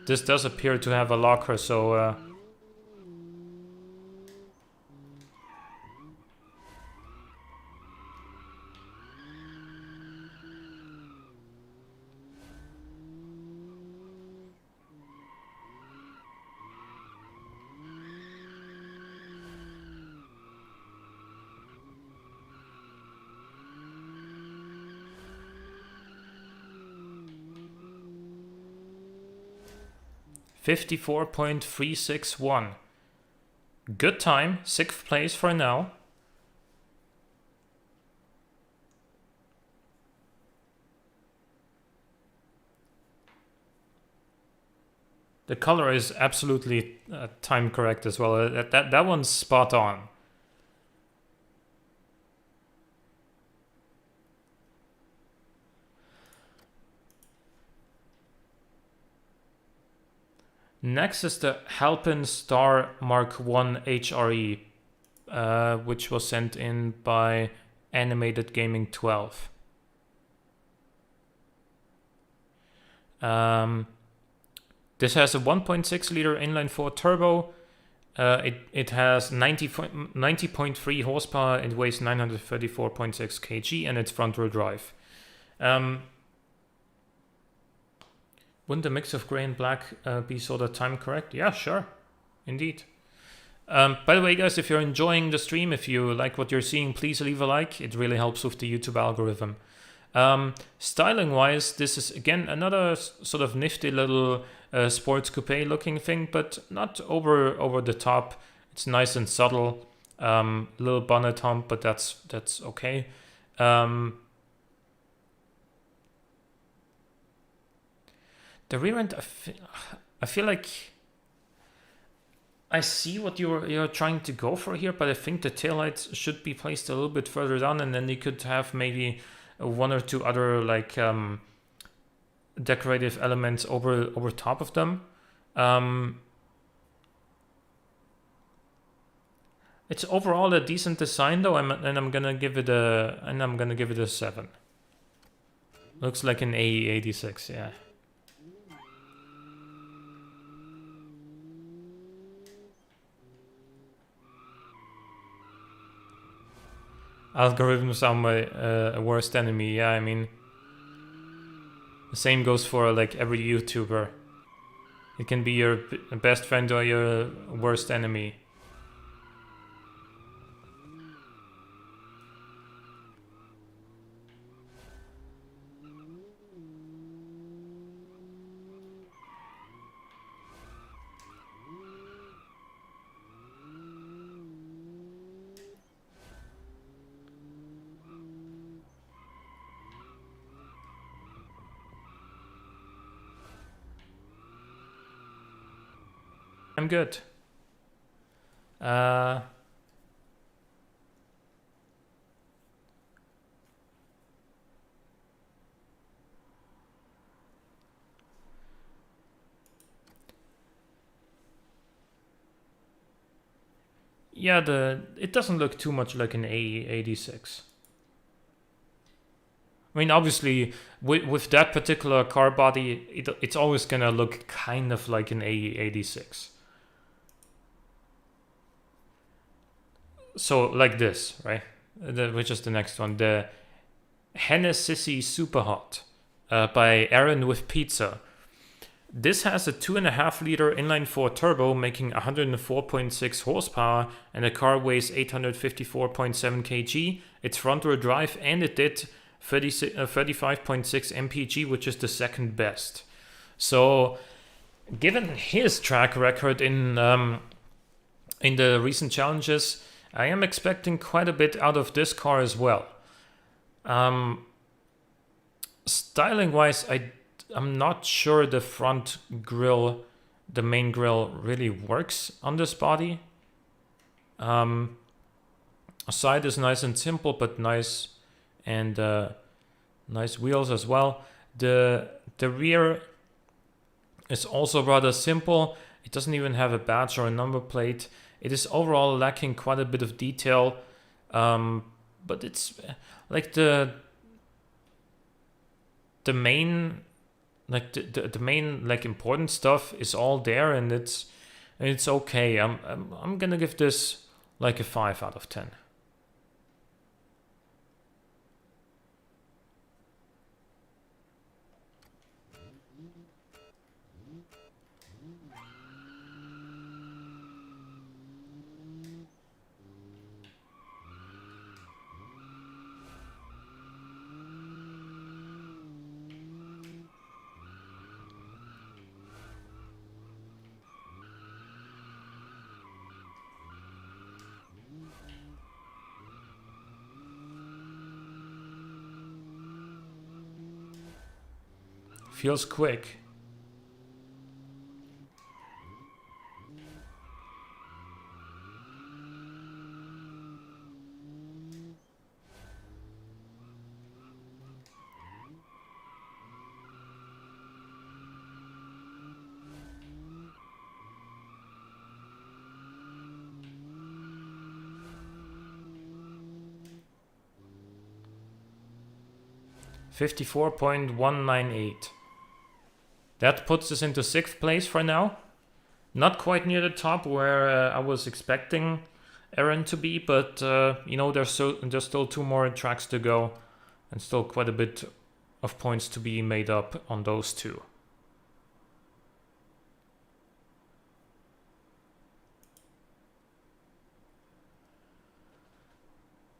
This does appear to have a locker, so 54.361. Good time, 6th place for now. The color is absolutely time correct as well. That one's spot on. Next is the Halpin Star Mk1 HRE, which was sent in by Animated Gaming 12. This has a 1.6 liter inline 4 turbo. It has 90.3 horsepower. It weighs 934.6 kg, and it's front wheel drive. Wouldn't the mix of gray and black be sort of time correct? Yeah, sure. Indeed. By the way, guys, if you're enjoying the stream, if you like what you're seeing, please leave a like. It really helps with the YouTube algorithm. Styling-wise, this is, again, another sort of nifty little sports coupe looking thing, but not over the top. It's nice and subtle. Little bonnet hump, but that's okay. The rear end, I feel like I see what you're trying to go for here, but I think the taillights should be placed a little bit further down, and then you could have maybe one or two other like decorative elements over top of them. It's overall a decent design though, and I'm gonna give it a 7. Looks like an AE86, yeah. Algorithms are my worst enemy. Yeah, I mean, the same goes for like every YouTuber. It can be your best friend or your worst enemy. I'm good. yeah, it doesn't look too much like an AE86. I mean, obviously, with that particular car body, it's always gonna look kind of like an AE86. So like this, right? Which is the next one, the Hennessissy Supahot by Aaron with Pizza. This has a 2.5 liter inline-4 turbo making 104.6 horsepower, and the car weighs 854.7 kg. It's front-wheel drive, and it did 35.6 mpg, which is the second best. So, given his track record in the recent challenges, I am expecting quite a bit out of this car as well. Styling-wise, I'm not sure the front grille, the main grille, really works on this body. Side is nice and simple, but nice, and nice wheels as well. The rear is also rather simple. It doesn't even have a badge or a number plate. It is overall lacking quite a bit of detail, but it's like the main, like the main like important stuff is all there, and it's okay. I'm gonna give this like a 5 out of 10. Feels quick. $54.198. That puts us into 6th place for now. Not quite near the top where I was expecting Aaron to be, but you know, there's still 2 more tracks to go, and still quite a bit of points to be made up on those 2.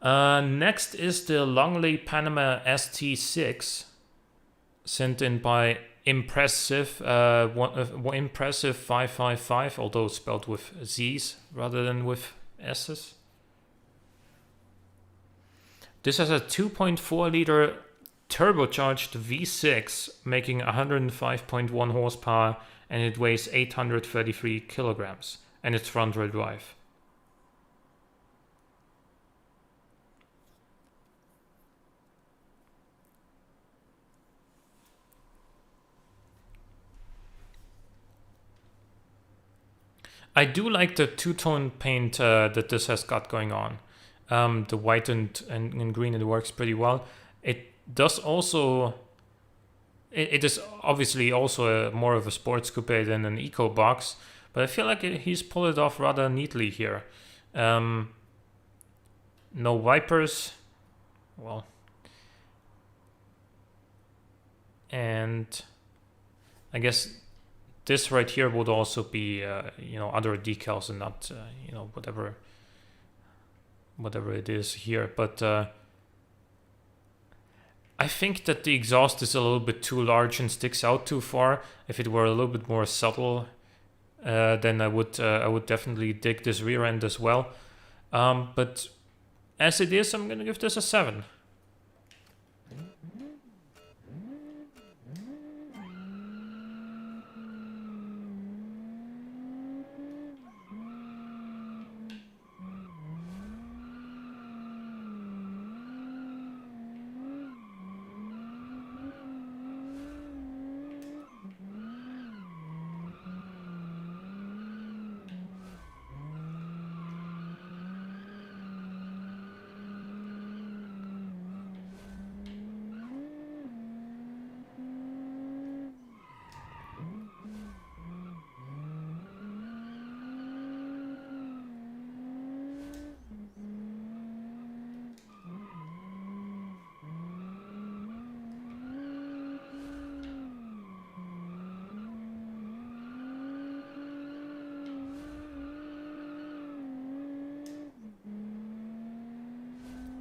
Next is the Longley Panama ST6, sent in by Impressive 555, although spelled with Z's rather than with S's. This has a 2.4 liter turbocharged V6 making 105.1 horsepower, and it weighs 833 kilograms, and it's front-wheel drive. I do like the two-tone paint that this has got going on. The white and green, it works pretty well. It does also... It is obviously also more of a sports coupe than an eco box, but I feel like he's pulled it off rather neatly here. No wipers. Well... And... I guess... This right here would also be, you know, other decals and not, you know, whatever it is here. But I think that the exhaust is a little bit too large and sticks out too far. If it were a little bit more subtle, then I would definitely dig this rear end as well. But as it is, I'm gonna give this a 7.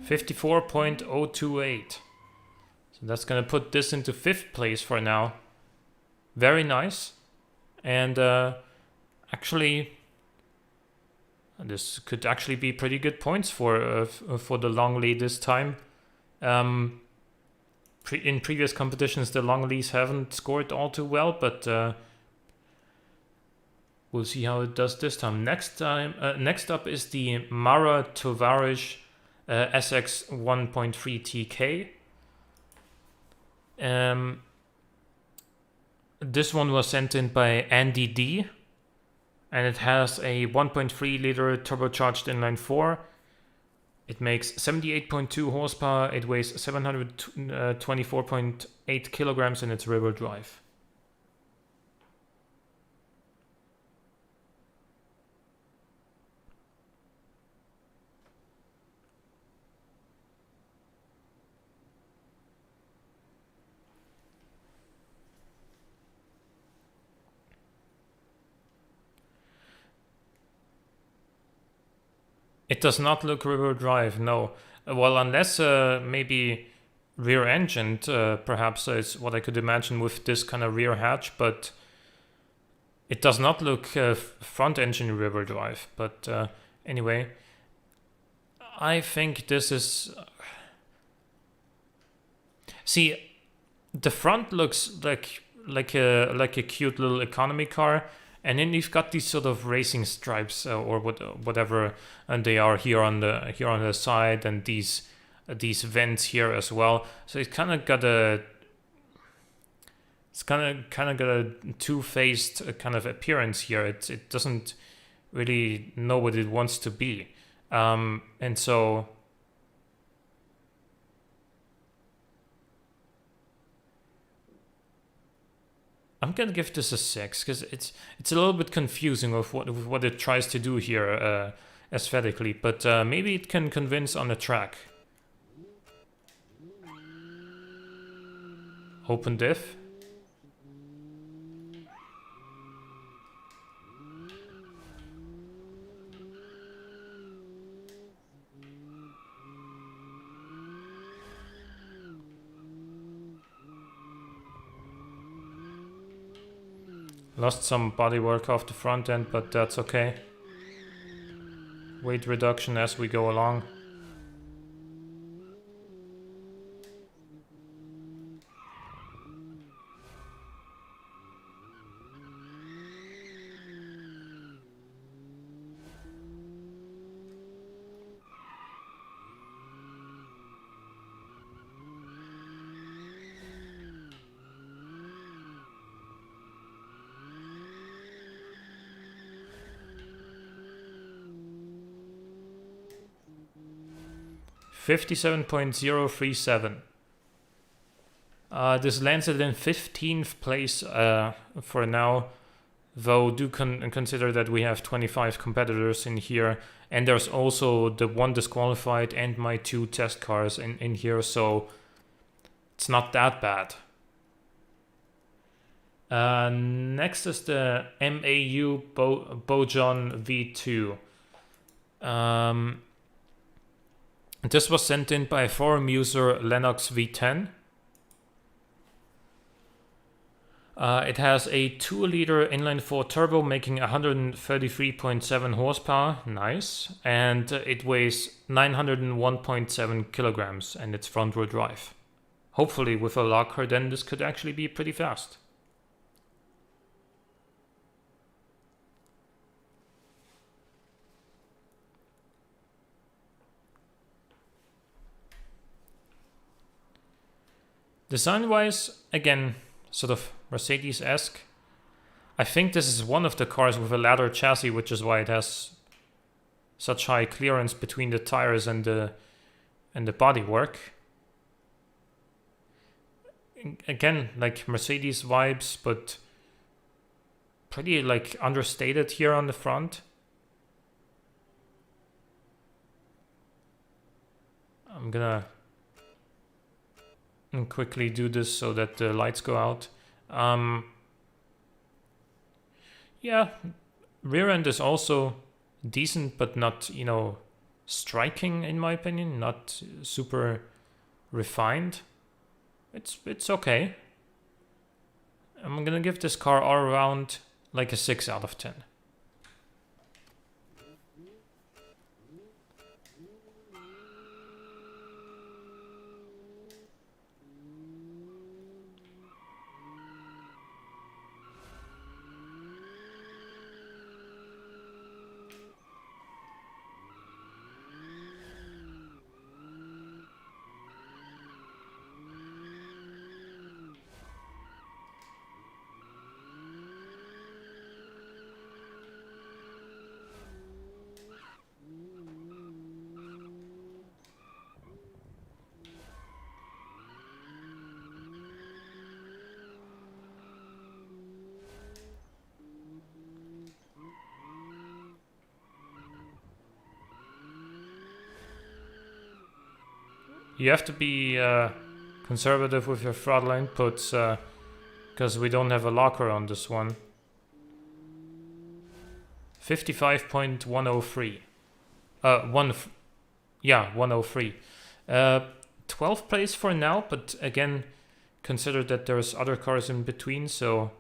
54.028. So that's gonna put this into 5th place for now. Very nice. And actually, this could actually be pretty good points for the Longley this time. In previous competitions, the Longleys haven't scored all too well, but we'll see how it does this time. Next up is the Mara Tovarish SX 1.3 TK. This one was sent in by Andy D, and it has a 1.3 liter turbocharged inline 4. It makes 78.2 horsepower. It weighs 724.8 kilograms in its rear-wheel drive. It does not look rear-wheel drive, no. Well, unless maybe rear-engined, perhaps is what I could imagine with this kind of rear hatch, but it does not look front-engine rear-wheel drive. But anyway, I think this is... See, the front looks like a cute little economy car. And then you've got these sort of racing stripes or whatever, and they are here on the side, and these vents here as well. So it's kind of got a two-faced kind of appearance here. It doesn't really know what it wants to be, and so. I'm gonna give this a 6 because it's a little bit confusing of what it tries to do here aesthetically, but maybe it can convince on the track. Open diff. Lost some bodywork off the front end, but that's okay. Weight reduction as we go along. $57.037. This lands it in 15th place for now, though do consider that we have 25 competitors in here, and there's also the one disqualified and my 2 test cars in here, so it's not that bad. Next is the MAU Bojon V2. This was sent in by forum user Lennox V10. It has a 2-liter inline-4 turbo making 133.7 horsepower, nice, and it weighs 901.7 kilograms and it's front-wheel drive. Hopefully with a locker then this could actually be pretty fast. Design-wise, again, sort of Mercedes-esque. I think this is one of the cars with a ladder chassis, which is why it has such high clearance between the tires and the bodywork. Again, like Mercedes vibes, but pretty like understated here on the front. I'm gonna quickly do this so that the lights go out. Yeah, rear end is also decent, but not, you know, striking in my opinion, not super refined. It's okay. I'm gonna give this car all around like a 6 out of 10. You have to be conservative with your throttle inputs because we don't have a locker on this one. 55.103. 103. 12th place for now, but again, consider that there's other cars in between, so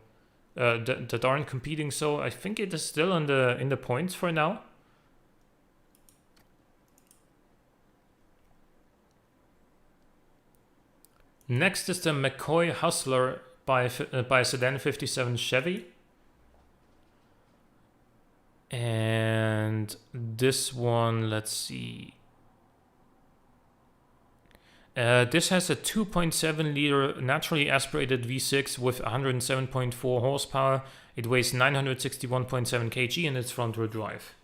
that aren't competing. So I think it is still in the points for now. Next is the McCoy Hustler by Sedan 57 Chevy. And this one, let's see. This has a 2.7 liter naturally aspirated V6 with 107.4 horsepower. It weighs 961.7 kg and it's front wheel drive.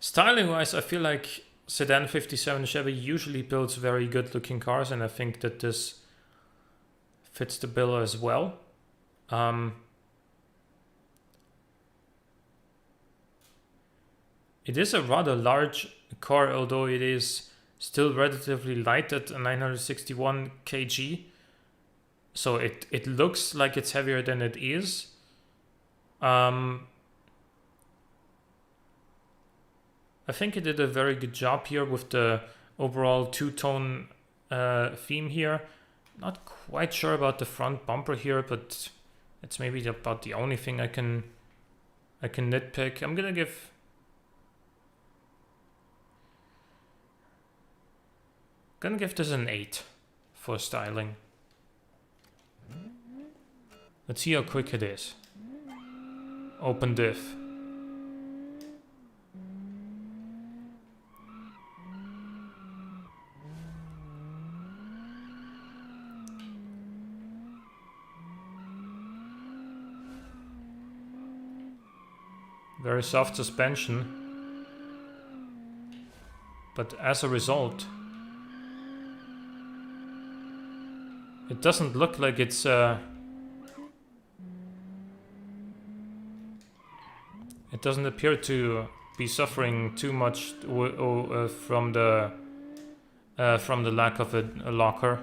Styling wise, I feel like Sedan 57 Chevy usually builds very good looking cars, and I think that this fits the bill as well. It is a rather large car, although it is still relatively light at 961 kg. So it looks like it's heavier than it is. I think it did a very good job here with the overall two-tone theme here. Not quite sure about the front bumper here, but it's maybe about the only thing I can nitpick. I'm gonna give this an 8 for styling. Let's see how quick it is. Open diff. Very soft suspension, but as a result, it doesn't look like it's it doesn't appear to be suffering too much from the lack of a locker.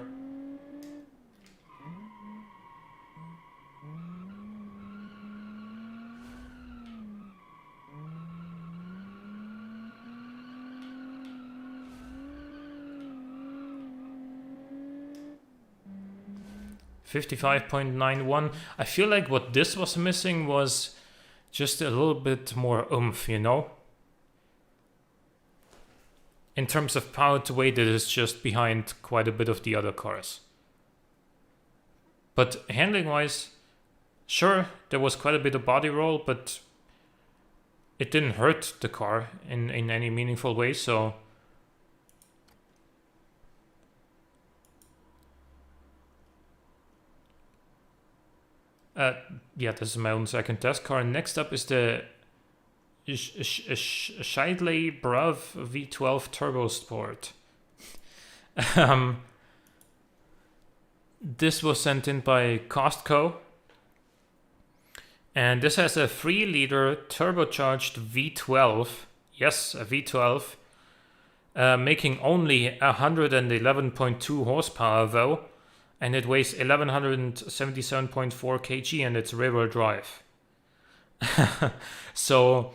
$55.91. I feel like what this was missing was just a little bit more oomph, you know? In terms of power to weight, it is just behind quite a bit of the other cars. But handling wise, sure, there was quite a bit of body roll, but it didn't hurt the car in any meaningful way, so yeah, this is my own second test car. Next up is the Shidley Bruv V12 TurboSport. This was sent in by Costco. And this has a 3-liter turbocharged V12. Yes, a V12. Making only 111.2 horsepower though. And it weighs 1177.4 kg and it's rear-wheel drive. So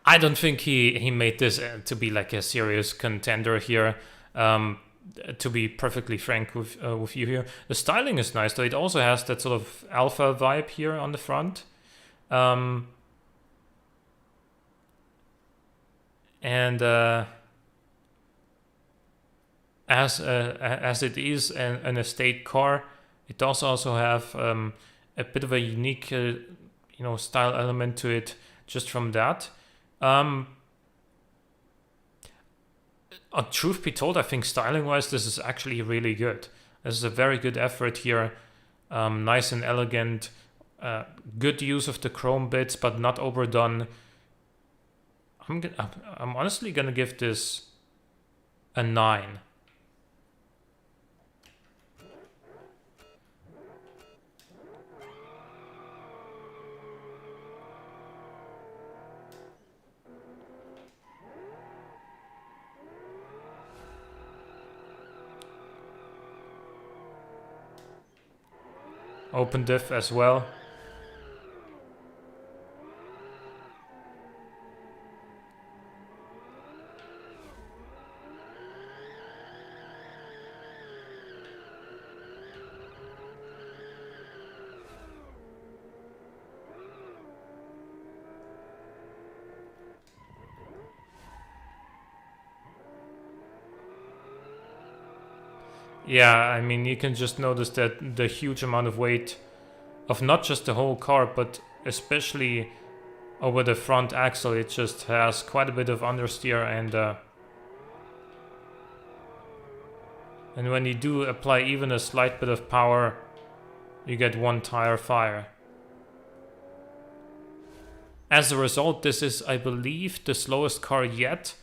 I don't think he made this to be like a serious contender here. To be perfectly frank with you here, the styling is nice though. It also has that sort of alpha vibe here on the front, and as it is an estate car, it does also have a bit of a unique style element to it just from that. Truth be told, I think styling-wise, this is actually really good. This is a very good effort here. Nice and elegant. Good use of the chrome bits, but not overdone. I'm honestly gonna give this a 9. Open diff as well. Yeah, I mean, you can just notice that the huge amount of weight of not just the whole car, but especially over the front axle, it just has quite a bit of understeer, and when you do apply even a slight bit of power, you get one tire fire. As a result, this is, I believe, the slowest car yet,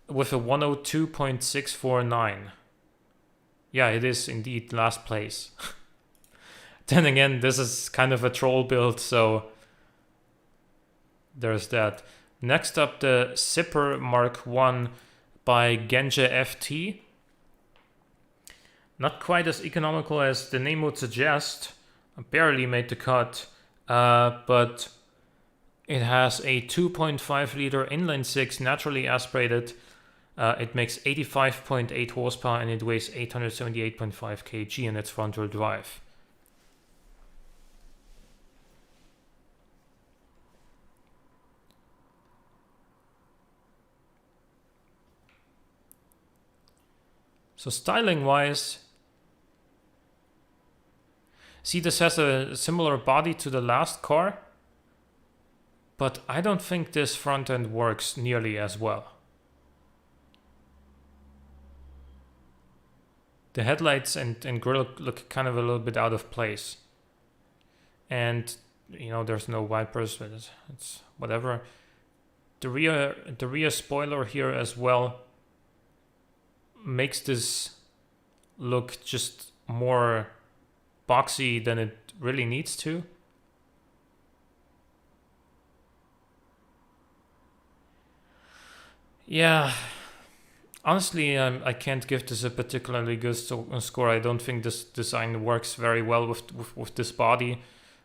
with a 102.649. Yeah, it is indeed last place. Then again, this is kind of a troll build, so there's that. Next up, the Zipper Mk1 by Genja FT. Not quite as economical as the name would suggest. Barely made the cut, but it has a 2.5 liter inline 6 naturally aspirated. It makes 85.8 horsepower and it weighs 878.5 kg in its front-wheel drive. So styling-wise, see, this has a similar body to the last car, but I don't think this front end works nearly as well. The headlights and grille look kind of a little bit out of place. And, you know, there's no wipers, but it's whatever. The rear spoiler here as well makes this look just more boxy than it really needs to. Yeah, honestly, I can't give this a particularly good score. I don't think this design works very well with this body,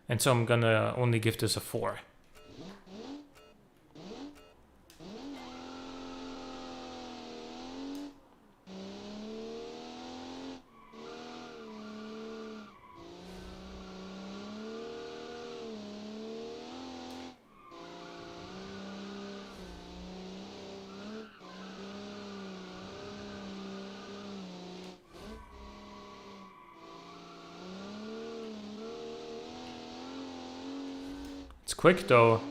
and so I'm gonna only give this a 4. It's quick though.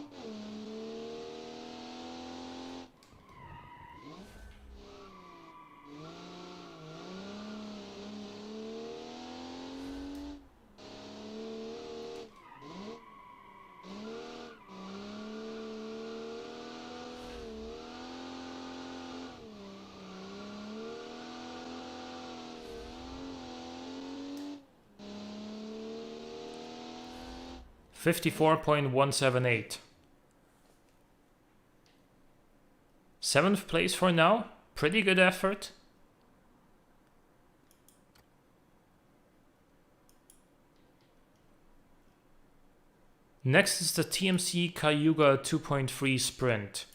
54.178. 7th place for now. Pretty good effort. Next is the TMC Cayuga 2.3 Sprint,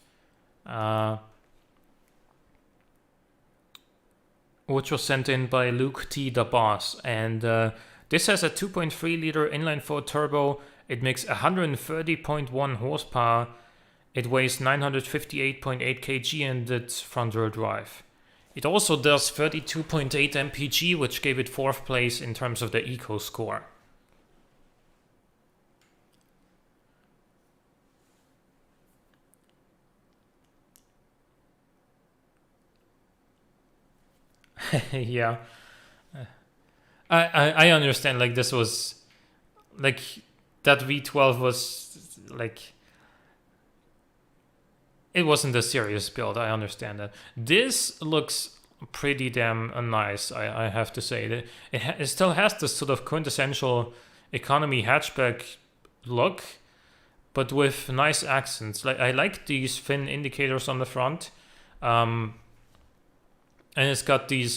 which was sent in by Luke T. the Boss. And this has a 2.3 liter inline-4 turbo. It makes 130.1 horsepower. It weighs 958.8 kg and it's front-row drive. It also does 32.8 mpg, which gave it 4th place in terms of the eco score. Yeah, I understand. Like, this was like that V12 was like, it wasn't a serious build. I understand that. This looks pretty damn nice, I have to say. It still has this sort of quintessential economy hatchback look, but with nice accents. Like, I like these fin indicators on the front. And it's got these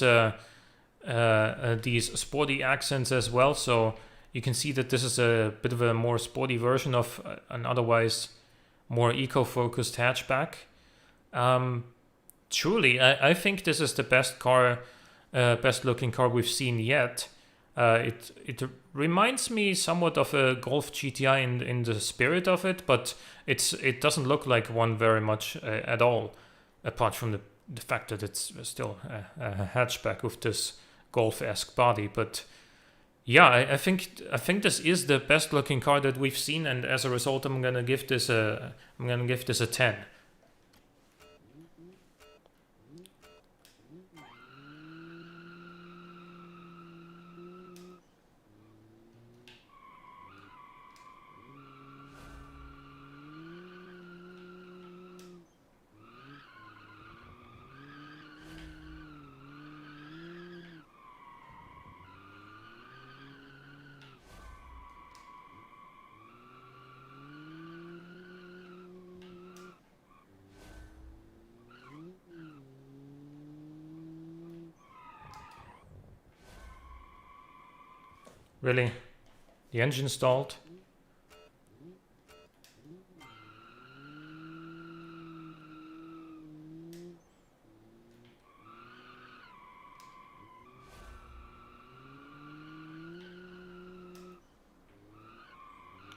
sporty accents as well, so you can see that this is a bit of a more sporty version of an otherwise more eco-focused hatchback. Truly, I think this is the best car, best-looking car we've seen yet. It reminds me somewhat of a Golf GTI in the spirit of it, but it doesn't look like one very much at all, apart from the fact that it's still a hatchback with this Golf-esque body. But yeah, I think this is the best looking car that we've seen, and as a result, I'm gonna give this a 10. Really? The engine stalled?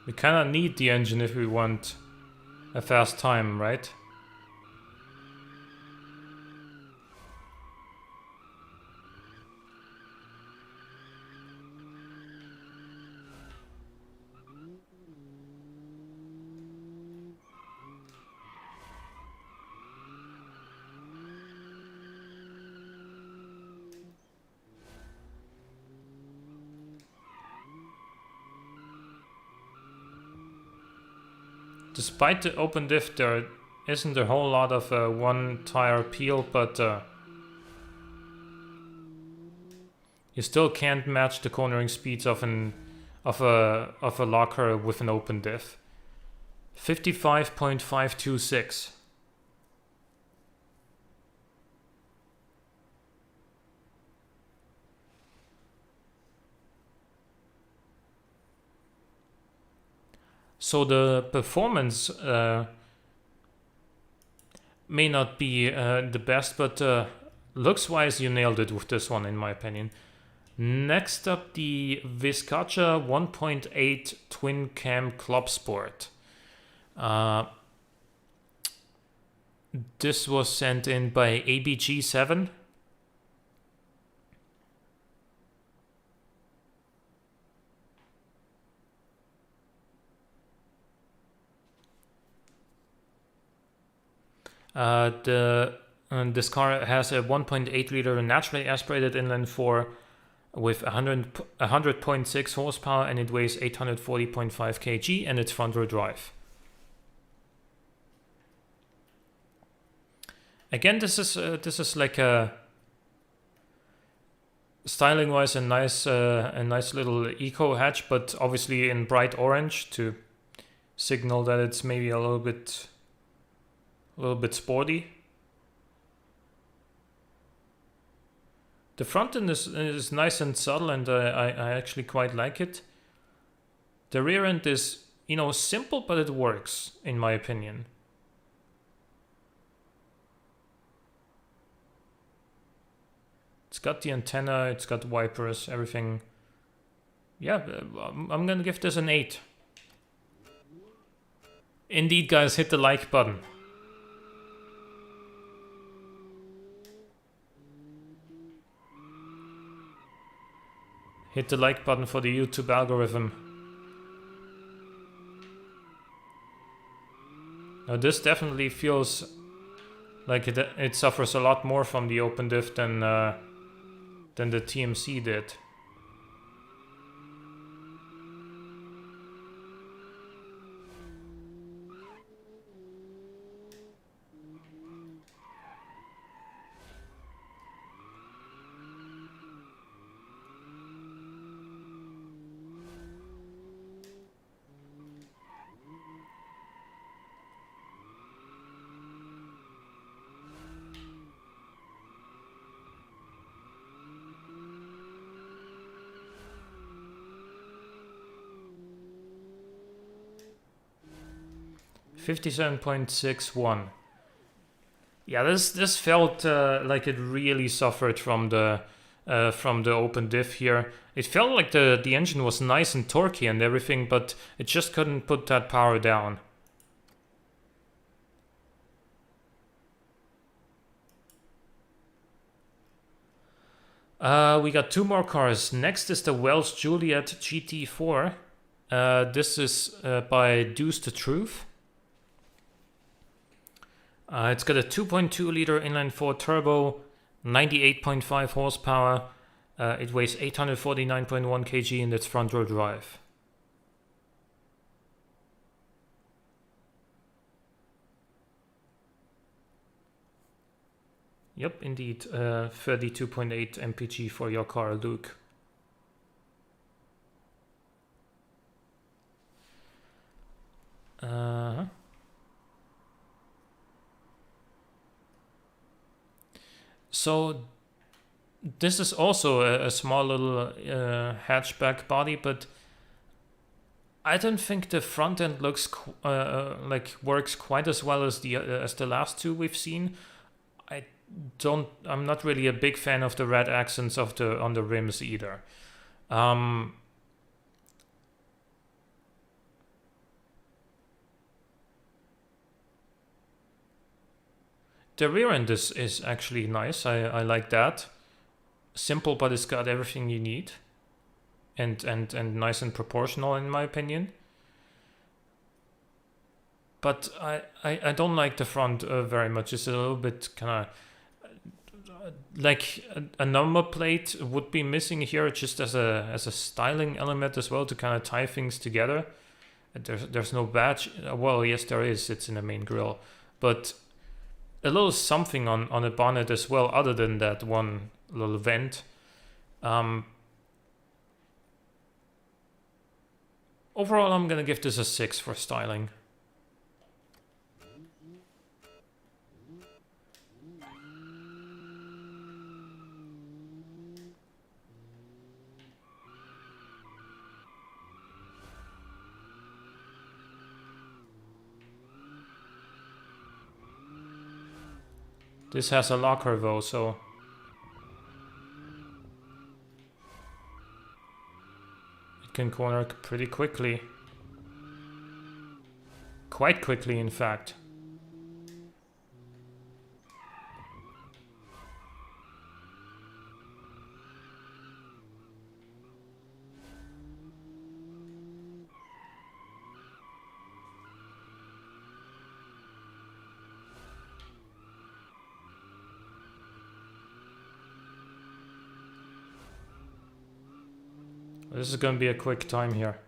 We kinda need the engine if we want a fast time, right? Despite the open diff, there isn't a whole lot of one tire peel, but you still can't match the cornering speeds of a locker with an open diff. 55.526. So the performance may not be the best, but looks-wise you nailed it with this one, in my opinion. Next up, the Viscacha 1.8 Twin Cam Club Sport. This was sent in by ABG7. This car has a 1.8 liter naturally aspirated inline 4 with 100.6 horsepower, and it weighs 840.5 kg, and it's front-row drive. Again, this is like a styling-wise a nice little eco hatch, but obviously in bright orange to signal that it's maybe a little bit sporty. The front end is nice and subtle, and I actually quite like it. The rear end is, you know, simple, but it works, in my opinion. It's got the antenna, it's got wipers, everything. Yeah, I'm gonna give this an 8. Indeed, guys, hit the like button. Hit the like button for the YouTube algorithm. Now this definitely feels like it suffers a lot more from the open diff than the TMC did. $57.61. Yeah, this felt like it really suffered from the open diff here. It felt like the engine was nice and torquey and everything, but it just couldn't put that power down. We got 2 more cars. Next is the Wells Juliet GT4. This is by Deuce the Truth. It's got a 2.2 liter inline-4 turbo, 98.5 horsepower. It weighs 849.1 kg and it's front-row drive. Yep, indeed. 32.8 mpg for your car, Luke. So this is also a small little hatchback body, but I don't think the front end looks like works quite as well as the last 2 we've seen. I'm not really a big fan of the red accents on the rims either. The rear end is actually nice. I like that. Simple, but it's got everything you need. And nice and proportional, in my opinion. But I don't like the front very much. It's a little bit kind of like a number plate would be missing here, just as a styling element as well, to kind of tie things together. There's no badge. Well, yes, there is. It's in the main grille, but a little something on the bonnet as well, other than that one little vent. Overall, I'm gonna give this a 6 for styling. This has a locker though, so it can corner pretty quickly. Quite quickly, in fact. This is going to be a quick time here.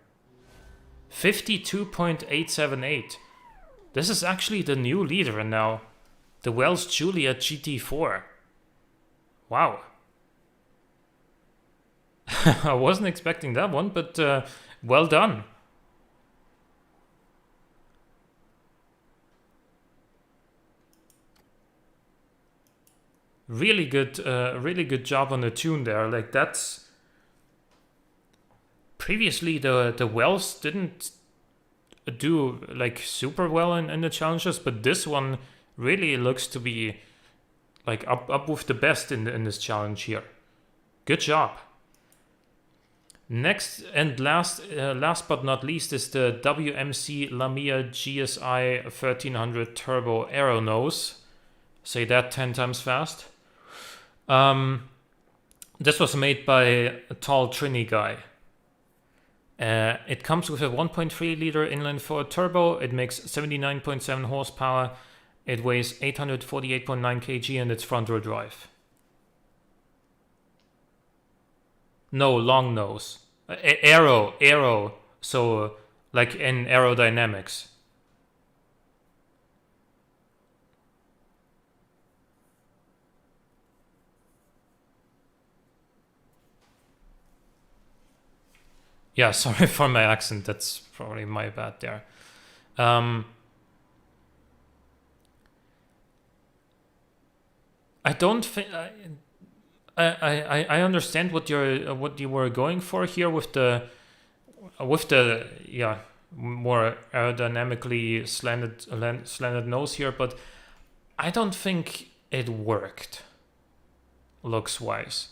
52.878. This is actually the new leader now. The Wells Juliet GT4. Wow. I wasn't expecting that one, but well done. really good job on the tune there. Like that's previously the Wells didn't do like super well in the challenges, but this one really looks to be like up with the best in this challenge here. Good job. Next and last but not least is the WMC Lamia GSi 1300 Turbo AeroNose. Say that 10 times fast. This was made by a tall Trini guy. It comes with a 1.3 liter inline 4 turbo. It makes 79.7 horsepower. It weighs 848.9 kg and it's front wheel drive. No, long nose. Aero. So like in aerodynamics. Yeah, sorry for my accent. That's probably my bad there. I don't think I understand what you were going for here with the yeah, more aerodynamically slanted nose here, but I don't think it worked looks wise.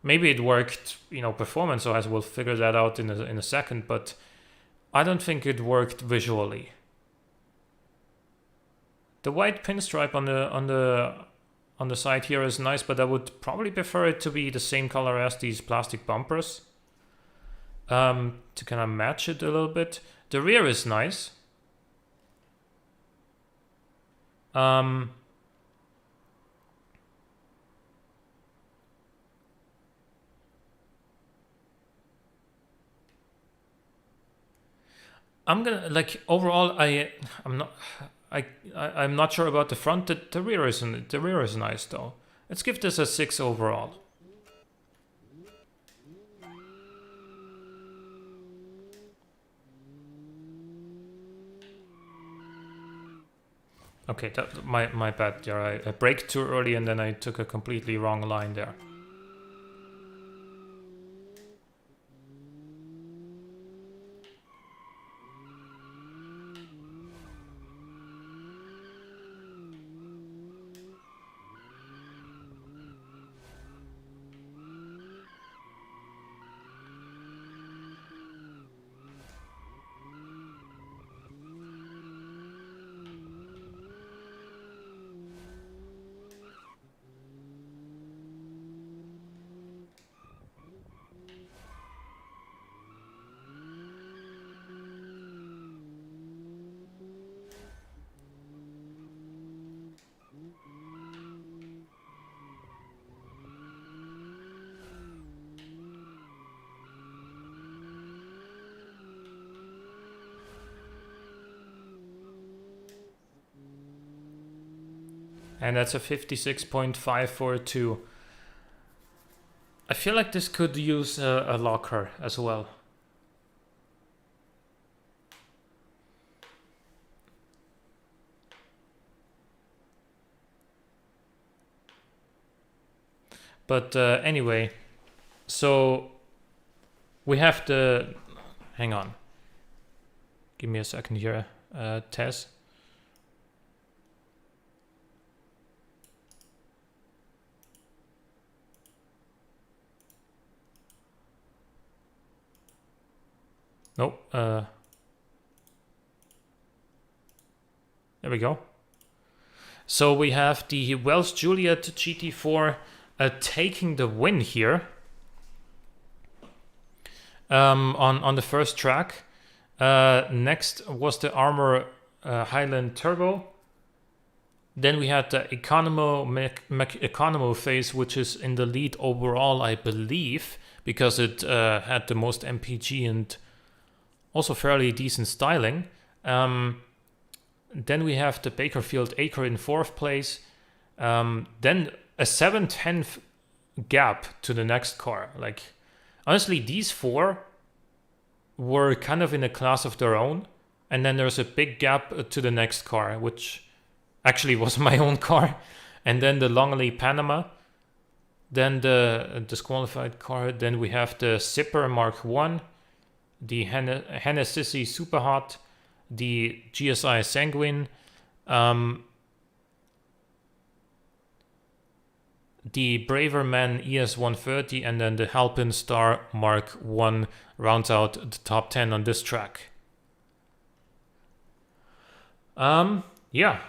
Maybe it worked, you know, performance wise. We'll figure that out in a second, but I don't think it worked visually. The white pinstripe on the side here is nice, but I would probably prefer it to be the same color as these plastic bumpers, to kind of match it a little bit. The rear is nice. I'm gonna like overall. I'm not sure about the front. The rear is nice though. Let's give this a 6 overall. Okay, that my bad there. I braked too early and then I took a completely wrong line there. And that's a 56.542. I feel like this could use a locker as well. But anyway, so we have the... Hang on. Give me a second here, Tess. Nope. There we go. So we have the Wells Juliet GT4 taking the win here on the first track. Next was the Armor Highland Turbo. Then we had the Economo McEconomoface, which is in the lead overall, I believe, because it had the most MPG and also fairly decent styling. Then we have the Bakerfield Acre in 4th place. Then a 7/10 gap to the next car. Like, honestly, these four were kind of in a class of their own. And then there's a big gap to the next car, which actually was my own car. And then the Longley Panama, then the disqualified car, then we have the Zipper Mk1, the Hennessissy Supahot, the GSI Sanguine, the Braverman ES130, and then the Halpin Star Mk1 rounds out the top 10 on this track. Yeah,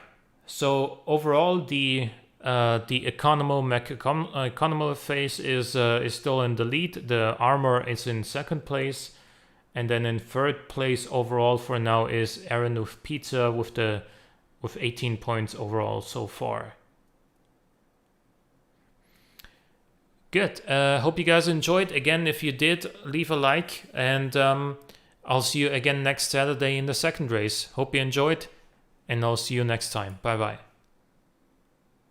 so overall the Economo McEconomoface is still in the lead. The Armor is in second place, and then in third place overall for now is AeroNose Pizza with 18 points overall so far. Good. Hope you guys enjoyed. Again, if you did, leave a like, and I'll see you again next Saturday in the second race. Hope you enjoyed, and I'll see you next time. Bye bye.